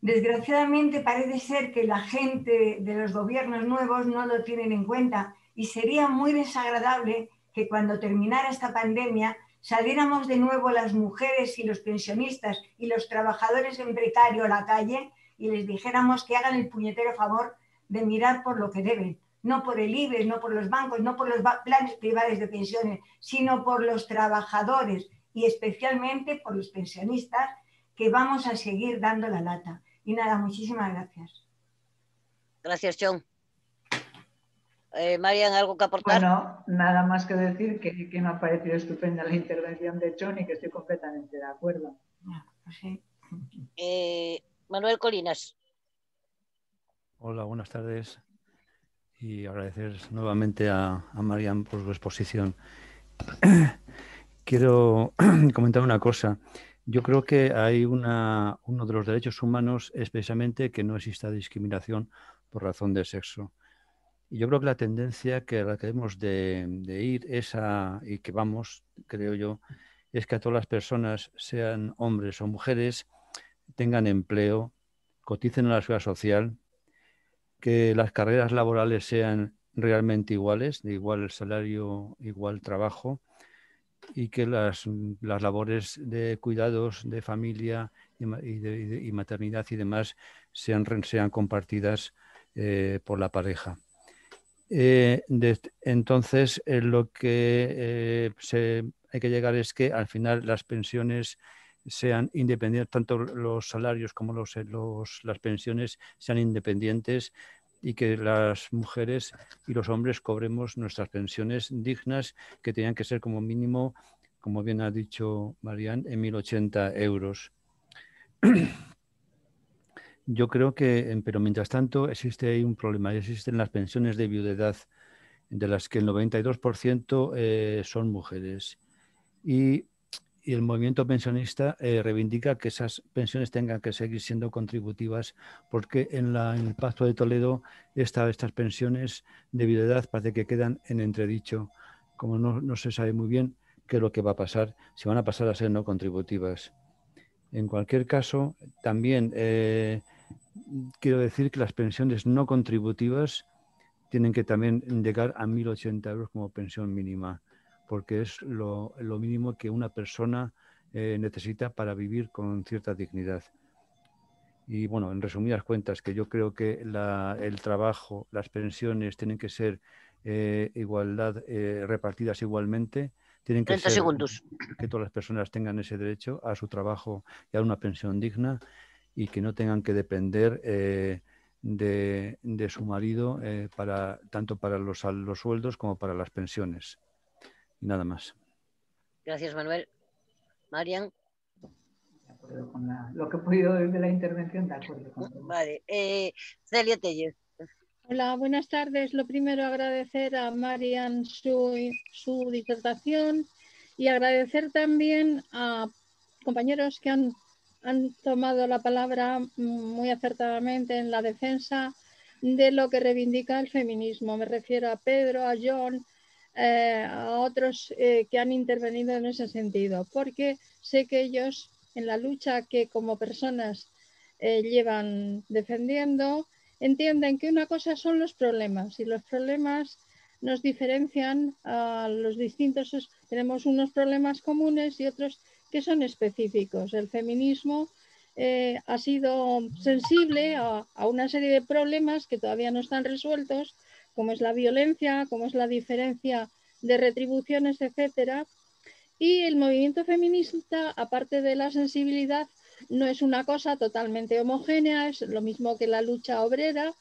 Desgraciadamente parece ser que la gente de los gobiernos nuevos no lo tienen en cuenta y sería muy desagradable que cuando terminara esta pandemia saliéramos de nuevo las mujeres y los pensionistas y los trabajadores en precario a la calle y les dijéramos que hagan el puñetero favor de mirar por lo que deben, no por el IBEX, no por los bancos, no por los planes privados de pensiones, sino por los trabajadores y especialmente por los pensionistas, que vamos a seguir dando la lata. Y nada, muchísimas gracias. Gracias, John. Marian, ¿algo que aportar? Bueno, nada más que decir que me ha parecido estupenda la intervención de John y que estoy completamente de acuerdo. Sí. Manuel Colinas. Hola, buenas tardes. Y agradecer nuevamente a Marian por su exposición. Quiero comentar una cosa. Yo creo que hay uno de los derechos humanos es precisamente que no exista discriminación por razón de sexo. Y yo creo que la tendencia que a la que debemos de ir y que vamos, creo yo, es que a todas las personas, sean hombres o mujeres, tengan empleo, coticen a la seguridad social, que las carreras laborales sean realmente iguales, de igual salario, igual trabajo, y que las labores de cuidados de familia y maternidad y demás sean compartidas por la pareja. Entonces, lo que hay que llegar es que al final las pensiones sean independientes, tanto los salarios como las pensiones sean independientes y que las mujeres y los hombres cobremos nuestras pensiones dignas, que tenían que ser como mínimo, como bien ha dicho Marian, en 1.080 euros. Yo creo que, pero mientras tanto, existe ahí un problema. Existen las pensiones de viudedad, de las que el 92% son mujeres. Y el movimiento pensionista reivindica que esas pensiones tengan que seguir siendo contributivas, porque en el Pacto de Toledo estas pensiones de viudedad parece que quedan en entredicho, como no se sabe muy bien qué es lo que va a pasar, si van a pasar a ser no contributivas. En cualquier caso, también quiero decir que las pensiones no contributivas tienen que también llegar a 1.080 euros como pensión mínima, porque es lo mínimo que una persona necesita para vivir con cierta dignidad. Y bueno, en resumidas cuentas, que yo creo que el trabajo, las pensiones tienen que ser repartidas igualmente, tienen que 30 ser segundos. que todas las personas tengan ese derecho a su trabajo y a una pensión digna y que no tengan que depender de su marido tanto para los sueldos como para las pensiones. Y nada más. Gracias, Manuel. Marian. De acuerdo con lo que he podido oír de la intervención, de acuerdo con todo. Vale. Celia Tellez. Hola, buenas tardes. Lo primero, agradecer a Marian su disertación y agradecer también a compañeros que han tomado la palabra muy acertadamente en la defensa de lo que reivindica el feminismo. Me refiero a Pedro, a John, a otros que han intervenido en ese sentido, porque sé que ellos, en la lucha que como personas llevan defendiendo, entienden que una cosa son los problemas y los problemas nos diferencian a los distintos. Tenemos unos problemas comunes y otros que son específicos. El feminismo ha sido sensible a una serie de problemas que todavía no están resueltos, como es la violencia, como es la diferencia de retribuciones, etcétera. Y el movimiento feminista, aparte de la sensibilidad, no es una cosa totalmente homogénea, es lo mismo que la lucha obrera.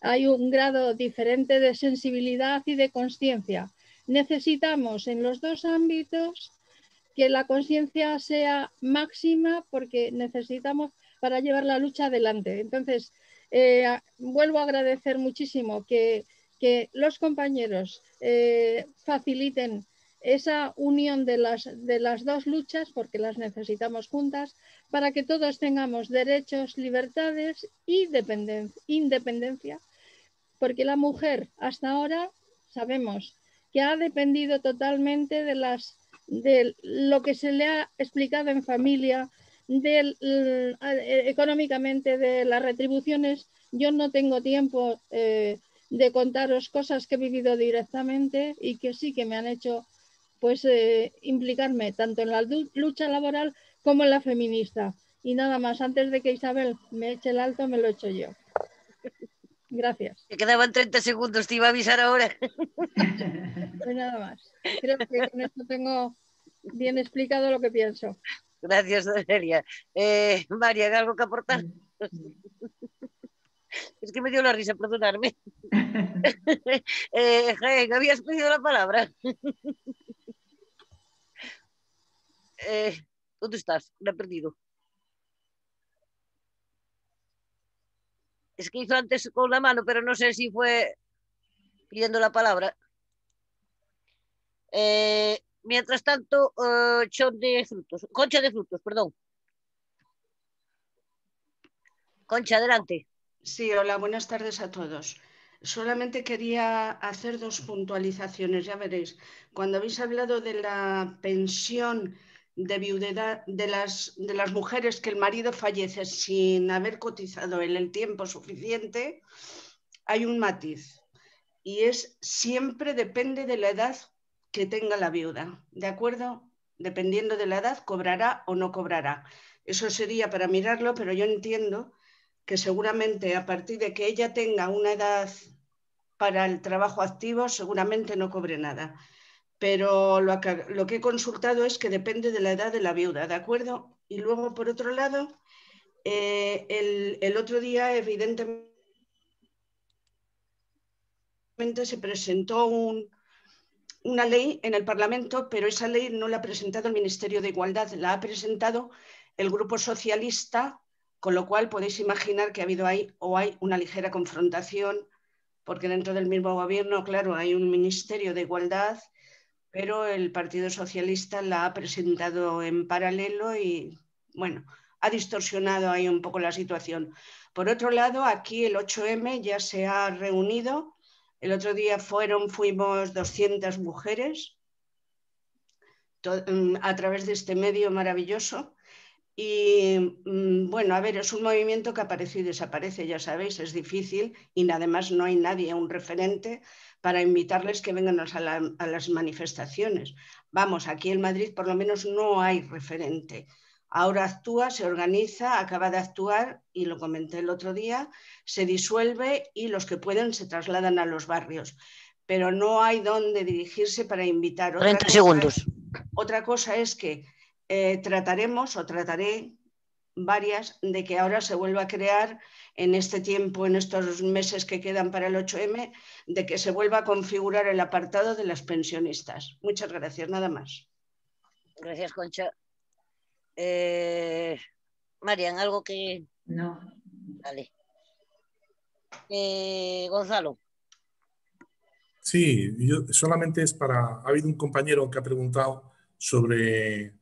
Hay un grado diferente de sensibilidad y de consciencia. Necesitamos en los dos ámbitos que la conciencia sea máxima, porque necesitamos para llevar la lucha adelante. Entonces, vuelvo a agradecer muchísimo que los compañeros faciliten esa unión de las dos luchas, porque las necesitamos juntas, para que todos tengamos derechos, libertades y independencia, porque la mujer hasta ahora sabemos que ha dependido totalmente de lo que se le ha explicado en familia, económicamente, de las retribuciones. Yo no tengo tiempo de contaros cosas que he vivido directamente y que sí que me han hecho pues implicarme tanto en la lucha laboral como en la feminista. Y nada más, antes de que Isabel me eche el alto, me lo echo yo. Gracias. Me quedaban 30 segundos, te iba a avisar ahora. Pues nada más. Creo que con esto tengo bien explicado lo que pienso. Gracias, Celia. María, ¿algo que aportar? Es que me dio la risa, perdonarme. Jaén, ¿habías pedido la palabra? ¿Dónde estás? La he perdido. Es que hizo antes con la mano, pero no sé si fue pidiendo la palabra. Mientras tanto, Concha de Frutos, perdón. Concha, adelante. Sí, hola, buenas tardes a todos. Solamente quería hacer dos puntualizaciones, ya veréis. Cuando habéis hablado de la pensión de viudedad de las mujeres que el marido fallece sin haber cotizado en el tiempo suficiente, hay un matiz y es siempre depende de la edad que tenga la viuda, ¿de acuerdo? Dependiendo de la edad, cobrará o no cobrará. Eso sería para mirarlo, pero yo entiendo que seguramente a partir de que ella tenga una edad para el trabajo activo, seguramente no cobre nada. Pero lo que he consultado es que depende de la edad de la viuda, ¿de acuerdo? Y luego, por otro lado, el otro día, evidentemente, se presentó una ley en el Parlamento, pero esa ley no la ha presentado el Ministerio de Igualdad, la ha presentado el Grupo Socialista, con lo cual podéis imaginar que ha habido hay una ligera confrontación, porque dentro del mismo gobierno, claro, hay un Ministerio de Igualdad, pero el Partido Socialista la ha presentado en paralelo y, bueno, ha distorsionado ahí un poco la situación. Por otro lado, aquí el 8M ya se ha reunido. El otro día fuimos 200 mujeres a través de este medio maravilloso. Y bueno, a ver, es un movimiento que aparece y desaparece, ya sabéis, es difícil y además no hay nadie, un referente para invitarles que vengan a las manifestaciones. Vamos, aquí en Madrid por lo menos no hay referente. Ahora actúa, se organiza, acaba de actuar y lo comenté el otro día, se disuelve y los que pueden se trasladan a los barrios. Pero no hay dónde dirigirse para invitar. 30 segundos. Otra cosa es que trataré varias de que ahora se vuelva a crear en este tiempo, en estos meses que quedan para el 8M, de que se vuelva a configurar el apartado de las pensionistas. Muchas gracias, nada más. Gracias, Concha. Marian, ¿algo que...? No. Vale. Gonzalo. Sí, yo solamente es para... Ha habido un compañero que ha preguntado sobre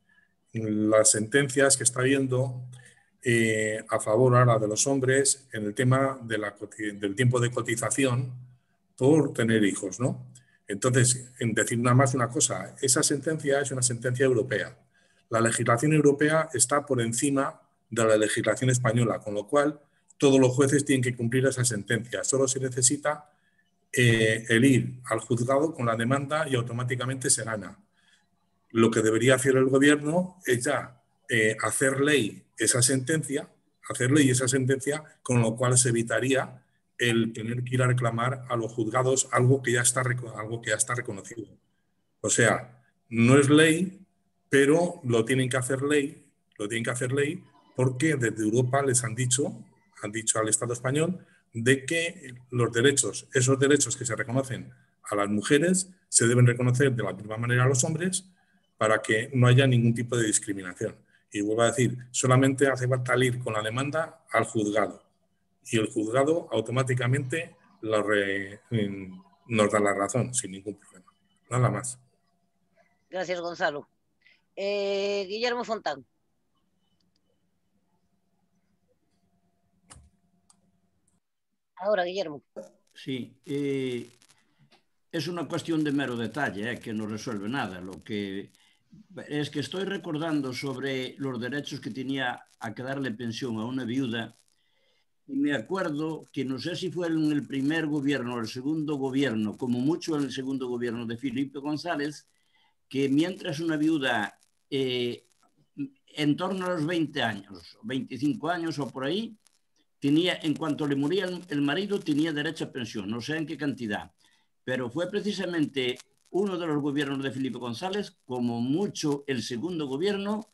las sentencias que está habiendo a favor ahora de los hombres en el tema del tiempo de cotización por tener hijos, ¿no? Entonces, en decir nada más una cosa, esa sentencia es una sentencia europea. La legislación europea está por encima de la legislación española, con lo cual todos los jueces tienen que cumplir esa sentencia. Solo se necesita el ir al juzgado con la demanda y automáticamente se gana. Lo que debería hacer el gobierno es ya hacer ley esa sentencia, con lo cual se evitaría el tener que ir a reclamar a los juzgados algo que ya está reconocido. O sea, no es ley, pero lo tienen que hacer ley porque desde Europa les han dicho al Estado español de que esos derechos que se reconocen a las mujeres se deben reconocer de la misma manera a los hombres para que no haya ningún tipo de discriminación. Y vuelvo a decir, solamente hace falta ir con la demanda al juzgado y el juzgado automáticamente nos da la razón sin ningún problema. Nada más. Gracias, Gonzalo. Guillermo Fontán. Ahora, Guillermo. Sí, es una cuestión de mero detalle, que no resuelve nada. Lo que es que estoy recordando sobre los derechos que tenía a que darle pensión a una viuda y me acuerdo que no sé si fue en el primer gobierno o el segundo gobierno, como mucho en el segundo gobierno de Felipe González, que mientras una viuda en torno a los 20 años, 25 años o por ahí, tenía, en cuanto le moría el marido, tenía derecho a pensión, no sé en qué cantidad, pero fue precisamente uno de los gobiernos de Felipe González, como mucho el segundo gobierno,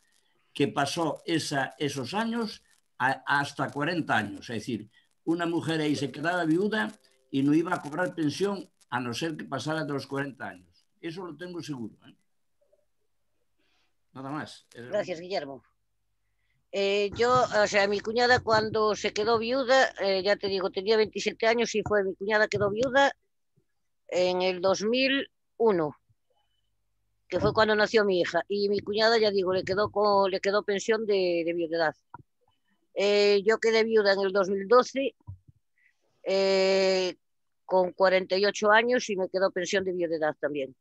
que pasó esos años hasta 40 años. Es decir, una mujer ahí se quedaba viuda y no iba a cobrar pensión a no ser que pasara de los 40 años. Eso lo tengo seguro. Nada más. Gracias, Guillermo. Yo, o sea, mi cuñada cuando se quedó viuda, ya te digo, tenía 27 años y mi cuñada quedó viuda en el 2001, que fue cuando nació mi hija. Y mi cuñada, ya digo, le quedó pensión de viudedad. Yo quedé viuda en el 2012 con 48 años y me quedó pensión de viudedad también.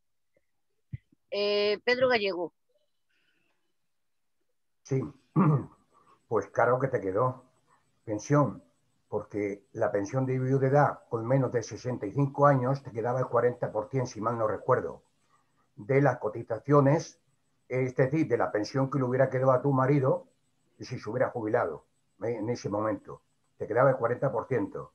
Pedro Gallego. Sí, pues claro que te quedó pensión, porque la pensión de viudedad con menos de 65 años te quedaba el 40%, si mal no recuerdo, de las cotizaciones, es decir, de la pensión que le hubiera quedado a tu marido si se hubiera jubilado en ese momento. Te quedaba el 40%.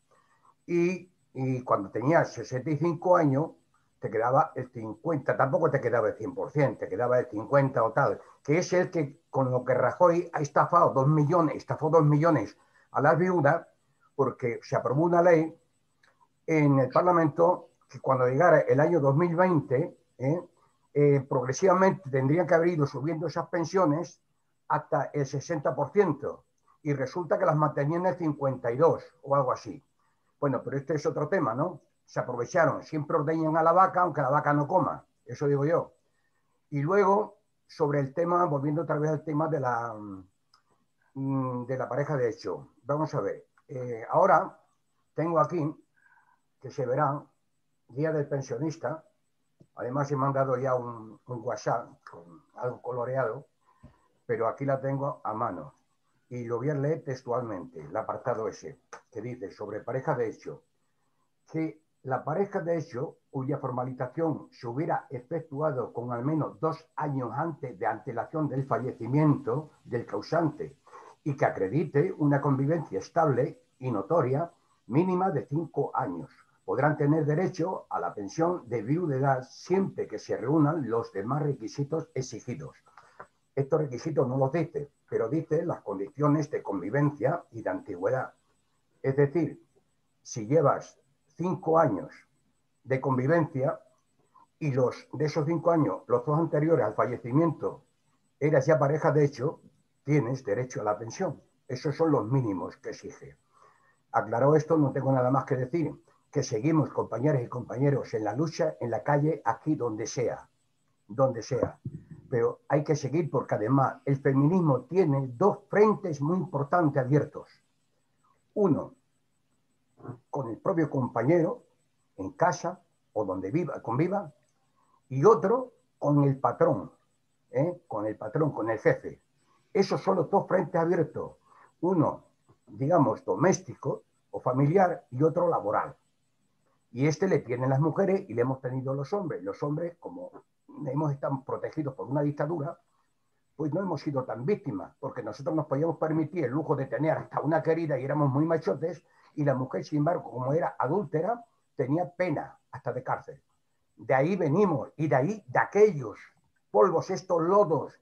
Y cuando tenías 65 años, te quedaba el 50%, tampoco te quedaba el 100%, te quedaba el 50% o tal, que es el que, con lo que Rajoy ha estafó 2 millones a las viudas, porque se aprobó una ley en el Parlamento que cuando llegara el año 2020, progresivamente tendrían que haber ido subiendo esas pensiones hasta el 60%, y resulta que las mantenían en el 52% o algo así. Bueno, pero este es otro tema, ¿no? Se aprovecharon, siempre ordeñan a la vaca, aunque la vaca no coma, eso digo yo. Y luego, sobre el tema, volviendo otra vez al tema de la pareja de hecho. Vamos a ver, ahora tengo aquí, que se verá, Día del Pensionista. Además he mandado ya un WhatsApp con algo coloreado, pero aquí la tengo a mano. Y lo voy a leer textualmente, el apartado ese, que dice sobre pareja de hecho, que la pareja de hecho cuya formalización se hubiera efectuado con al menos 2 años antes de antelación del fallecimiento del causante y que acredite una convivencia estable y notoria mínima de 5 años. Podrán tener derecho a la pensión de viudedad siempre que se reúnan los demás requisitos exigidos. Estos requisitos no los dice, pero dice las condiciones de convivencia y de antigüedad. Es decir, si llevas 5 años de convivencia y de esos 5 años, los 2 anteriores al fallecimiento, eras ya pareja de hecho, tienes derecho a la pensión. Esos son los mínimos que exige. Aclarado esto, no tengo nada más que decir, que seguimos, compañeras y compañeros, en la lucha, en la calle, aquí donde sea. Pero hay que seguir porque además el feminismo tiene 2 frentes muy importantes abiertos. Uno, con el propio compañero, en casa o donde conviva, y otro con el patrón, con el jefe. Esos son los 2 frentes abiertos. Uno, digamos, doméstico o familiar y otro laboral. Y le tienen las mujeres y le hemos tenido los hombres. Los hombres, como hemos estado protegidos por una dictadura, pues no hemos sido tan víctimas, porque nosotros nos podíamos permitir el lujo de tener hasta una querida y éramos muy machotes, y la mujer, sin embargo, como era adúltera, tenía pena hasta de cárcel. De ahí venimos, y de aquellos polvos, estos lodos.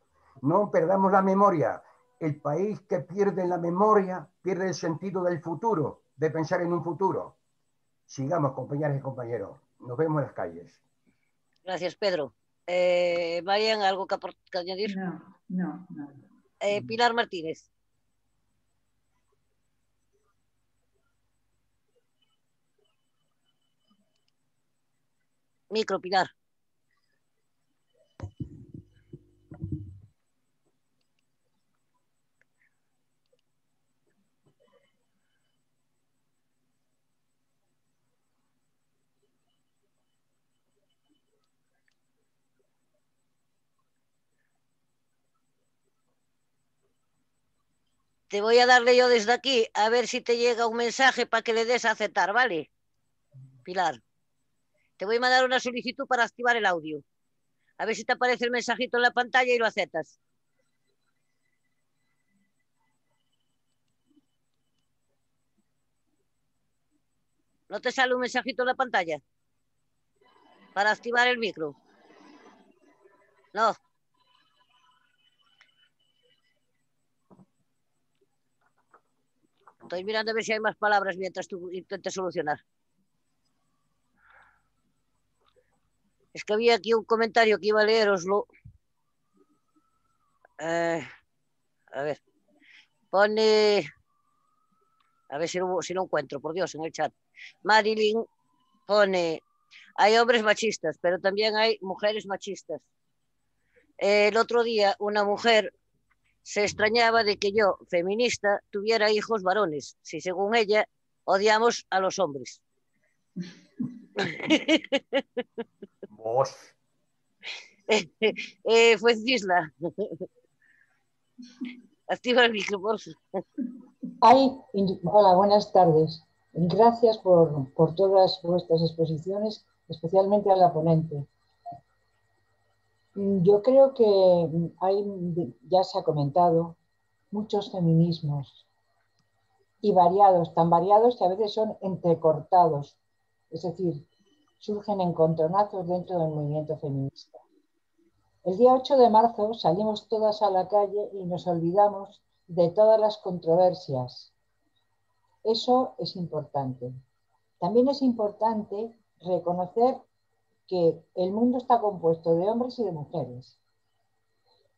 No perdamos la memoria. El país que pierde la memoria pierde el sentido del futuro, de pensar en un futuro. Sigamos, compañeras y compañeros. Nos vemos en las calles. Gracias, Pedro. Marian, ¿algo que añadir? No. Pilar Martínez. Micro, Pilar. te voy a darle yo desde aquí, a ver si te llega un mensaje para que le des a aceptar, ¿vale? Pilar, te voy a mandar una solicitud para activar el audio. A ver si te aparece el mensajito en la pantalla y lo aceptas. ¿No te sale un mensajito en la pantalla? Para activar el micro. No. Estoy mirando a ver si hay más palabras mientras tú intentes solucionar. Es que había aquí un comentario que iba a leeroslo. A ver. Pone... A ver si lo encuentro, por Dios, en el chat. Marilyn pone... Hay hombres machistas, pero también hay mujeres machistas. El otro día una mujer se extrañaba de que yo, feminista, tuviera hijos varones, si según ella odiamos a los hombres. Vos. Fue Cisla. Activa el micro, por favor. Hola, buenas tardes. Gracias por todas vuestras exposiciones, especialmente a la ponente. Yo creo que ya se ha comentado, muchos feminismos y variados, tan variados que a veces son entrecortados, es decir, surgen encontronazos dentro del movimiento feminista. El día 8 de marzo salimos todas a la calle y nos olvidamos de todas las controversias. Eso es importante. También es importante reconocer que el mundo está compuesto de hombres y de mujeres.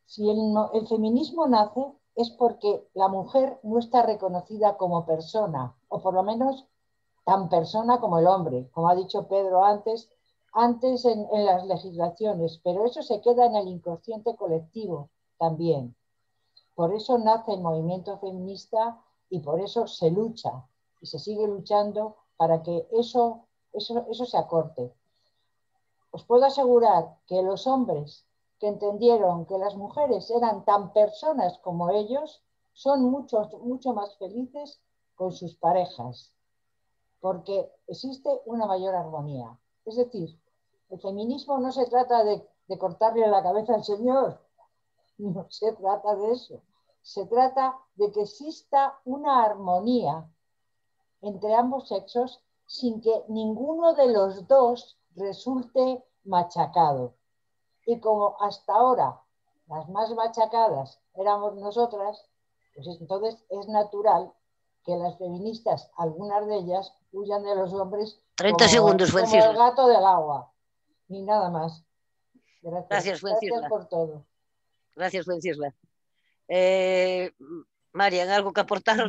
Si el feminismo nace es porque la mujer no está reconocida como persona, o por lo menos tan persona como el hombre, como ha dicho Pedro antes en las legislaciones, pero eso se queda en el inconsciente colectivo también. Por eso nace el movimiento feminista y por eso se lucha y se sigue luchando para que eso se acorte. Os puedo asegurar que los hombres que entendieron que las mujeres eran tan personas como ellos son mucho más felices con sus parejas, porque existe una mayor armonía. Es decir, el feminismo no se trata de cortarle la cabeza al señor, no se trata de eso. Se trata de que exista una armonía entre ambos sexos sin que ninguno de los dos resulte machacado. Y como hasta ahora las más machacadas éramos nosotras, pues entonces es natural que las feministas, algunas de ellas, huyan de los hombres 30 segundos, como el gato del agua. Y nada más. Gracias por todo. Gracias, Fuencisla. Marian, ¿algo que aportar?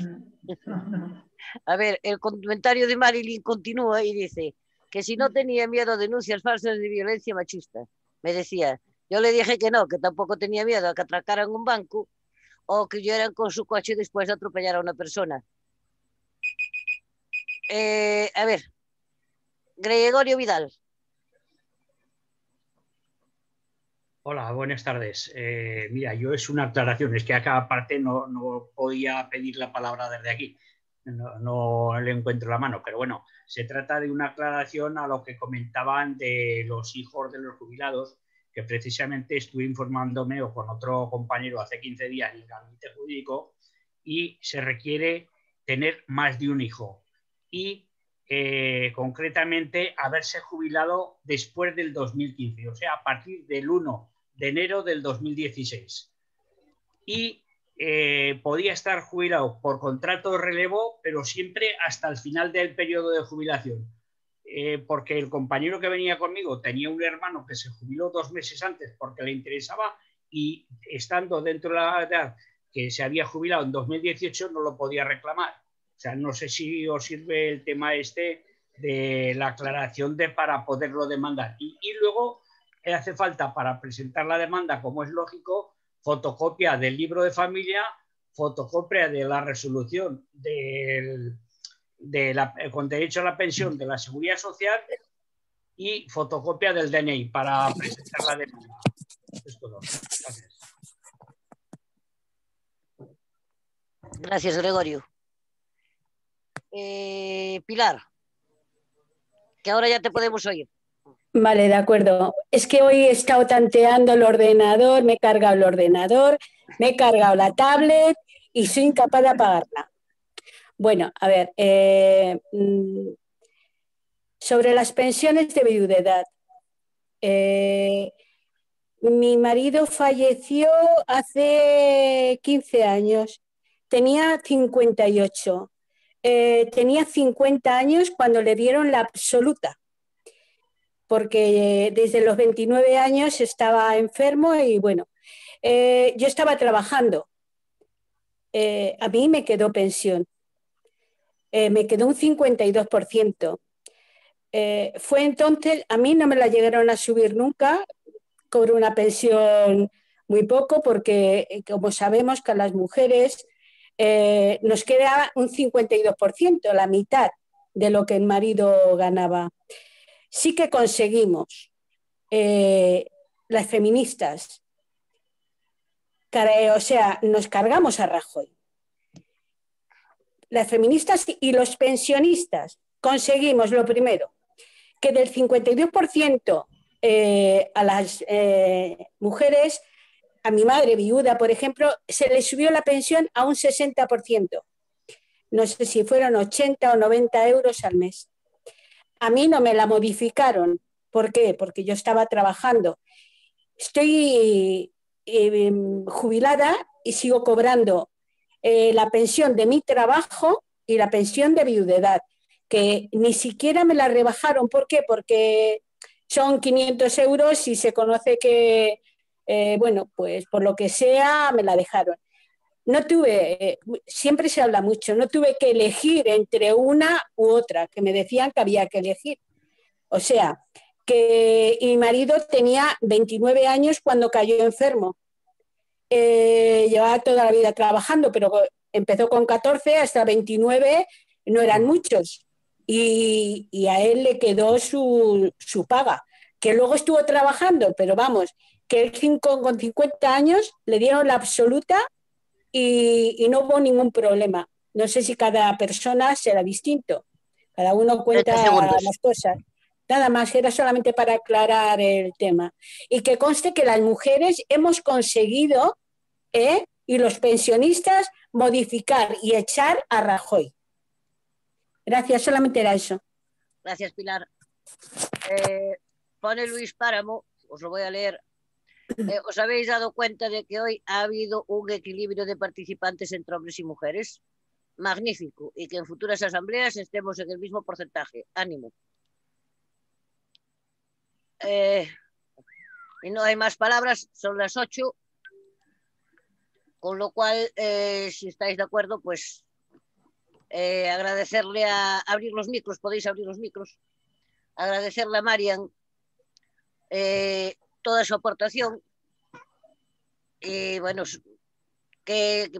A ver, el comentario de Marilyn continúa y dice que si no tenía miedo a denuncias falsas de violencia machista. Me decía, yo le dije que no, que tampoco tenía miedo a que atracaran un banco o que huyeran con su coche después de atropellar a una persona. A ver, Gregorio Vidal. Hola, buenas tardes. Mira, yo es una aclaración, es que acá aparte no podía pedir la palabra desde aquí, no le encuentro la mano, pero bueno, se trata de una aclaración a lo que comentaban de los hijos de los jubilados, que precisamente estuve informándome o con otro compañero hace 15 días en el gabinete jurídico y se requiere tener más de un hijo y concretamente haberse jubilado después del 2015, o sea, a partir del 1 de enero del 2016. Y podía estar jubilado por contrato de relevo, pero siempre hasta el final del periodo de jubilación. Porque el compañero que venía conmigo tenía un hermano que se jubiló 2 meses antes porque le interesaba y estando dentro de la edad que se había jubilado en 2018 no lo podía reclamar. O sea, no sé si os sirve el tema este de la aclaración para poderlo demandar. Y luego hace falta para presentar la demanda, como es lógico, fotocopia del libro de familia, fotocopia de la resolución con derecho a la pensión de la Seguridad Social y fotocopia del DNI para presentar la demanda. Es todo. Gracias. Gracias, Gregorio. Pilar, que ahora ya te podemos oír. Vale, de acuerdo. Es que hoy he estado tanteando el ordenador, me he cargado el ordenador, me he cargado la tablet y soy incapaz de apagarla. Bueno, a ver, sobre las pensiones de viudedad. Mi marido falleció hace 15 años, tenía 58. Tenía 50 años cuando le dieron la absoluta, porque desde los 29 años estaba enfermo y bueno, yo estaba trabajando. A mí me quedó pensión, me quedó un 52%. Fue entonces, a mí no me la llegaron a subir nunca, cobro una pensión muy poco porque como sabemos que a las mujeres nos queda un 52%, la mitad de lo que el marido ganaba. Sí que conseguimos, las feministas, o sea, nos cargamos a Rajoy. Las feministas y los pensionistas conseguimos lo primero, que del 52% a las mujeres, a mi madre viuda, por ejemplo, se le subió la pensión a un 60%. No sé si fueron 80 o 90 euros al mes. A mí no me la modificaron. ¿Por qué? Porque yo estaba trabajando. Estoy jubilada y sigo cobrando la pensión de mi trabajo y la pensión de viudedad, que ni siquiera me la rebajaron. ¿Por qué? Porque son 500 euros y se conoce que, bueno, pues por lo que sea me la dejaron. No tuve, siempre se habla mucho, no tuve que elegir entre una u otra, que me decían que había que elegir. O sea, que mi marido tenía 29 años cuando cayó enfermo. Llevaba toda la vida trabajando, pero empezó con 14 hasta 29, no eran muchos. Y a él le quedó su paga, que luego estuvo trabajando, pero vamos, que él con 50 años le dieron la absoluta y no hubo ningún problema. No sé si cada persona será distinto, cada uno cuenta las cosas. Nada más, era solamente para aclarar el tema. Y que conste que las mujeres hemos conseguido, y los pensionistas, modificar y echar a Rajoy. Gracias, solamente era eso. Gracias, Pilar. Pone Luis Páramo, os lo voy a leer. ¿Os habéis dado cuenta de que hoy ha habido un equilibrio de participantes entre hombres y mujeres? Magnífico. Y que en futuras asambleas estemos en el mismo porcentaje. Ánimo. Y no hay más palabras, son las 8. Con lo cual, si estáis de acuerdo, pues agradecerle a abrir los micros, podéis abrir los micros, agradecerle a Marian toda su aportación y bueno, que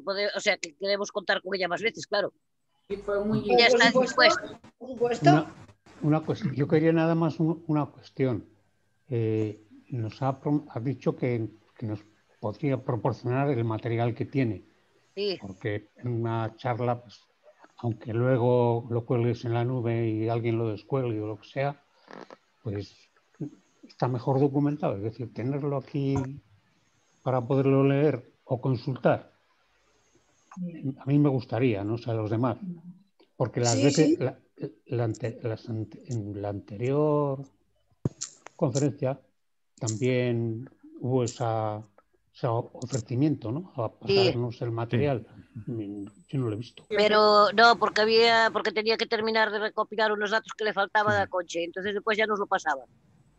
queremos contar con ella más veces, claro. Y fue muy ya está dispuesta. Una cuestión, yo quería nada más una cuestión. Nos ha dicho que nos podría proporcionar el material que tiene. Sí. Porque en una charla, pues, aunque luego lo cuelgues en la nube y alguien lo descuelgue o lo que sea, pues está mejor documentado. Es decir, tenerlo aquí para poderlo leer o consultar. A mí me gustaría, no sé a los demás. Porque las veces, en la anterior conferencia también hubo ese ofrecimiento, ¿no? A pasarnos el material. Yo no lo he visto. Pero no, porque tenía que terminar de recopilar unos datos que le faltaba a Conche, entonces después ya nos lo pasaba.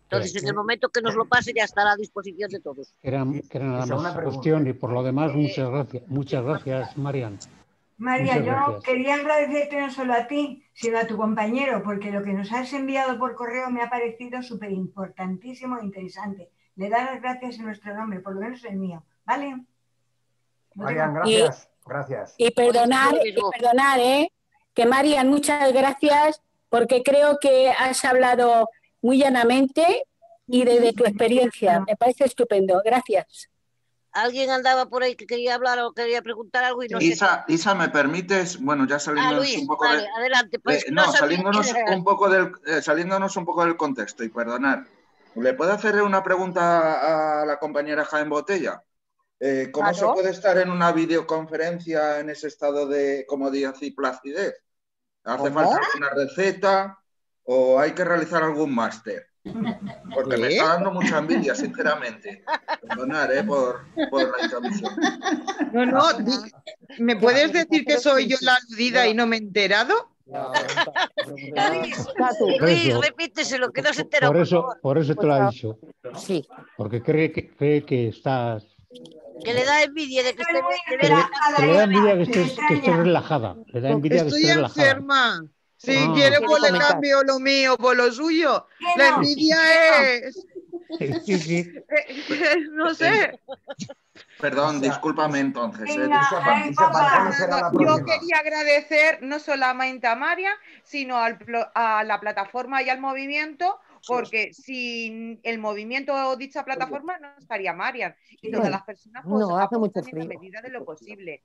Entonces, en el momento que nos lo pase, ya estará a disposición de todos. Era nada más cuestión y por lo demás, muchas gracias, Marian. María, yo quería agradecerte no solo a ti, sino a tu compañero, porque lo que nos has enviado por correo me ha parecido súper importantísimo e interesante. Le das las gracias en nuestro nombre, por lo menos el mío, ¿vale? Marian, gracias. Gracias. Y perdonar, que Marian, muchas gracias, porque creo que has hablado muy llanamente y desde tu experiencia. Me parece estupendo. Gracias. alguien andaba por ahí que quería hablar o quería preguntar algo y no sé. Isa, ¿me permites? Bueno, ya saliéndonos Luis, un poco vale, adelante. Pues, no, saliéndonos un poco del contexto, y perdonad. ¿Le puedo hacer una pregunta a la compañera Jaén Botella? ¿Cómo se puede estar en una videoconferencia en ese estado de comodidad y placidez? ¿Hace falta alguna receta o hay que realizar algún máster? Porque me está dando mucha envidia, sinceramente. Perdonad, por la intromisión. No, ¿me puedes decir que soy yo la aludida y no me he enterado? Luis, repíteselo, que no se enteró. Por eso te lo ha dicho. Sí. Porque cree que estás... Que le da envidia de que esté... Que le da envidia que estés relajada. Le da envidia que Estoy estés relajada. enferma. Si quiere, pues le cambio lo mío por lo suyo. La envidia es... Sí. No sé. Perdón, discúlpame entonces. Yo quería agradecer no solamente a Marian, sino a la plataforma y al movimiento, porque sin el movimiento o dicha plataforma no estaría Marian. Y todas las personas pues, no, hace mucho aportan en la frío. medida de lo posible.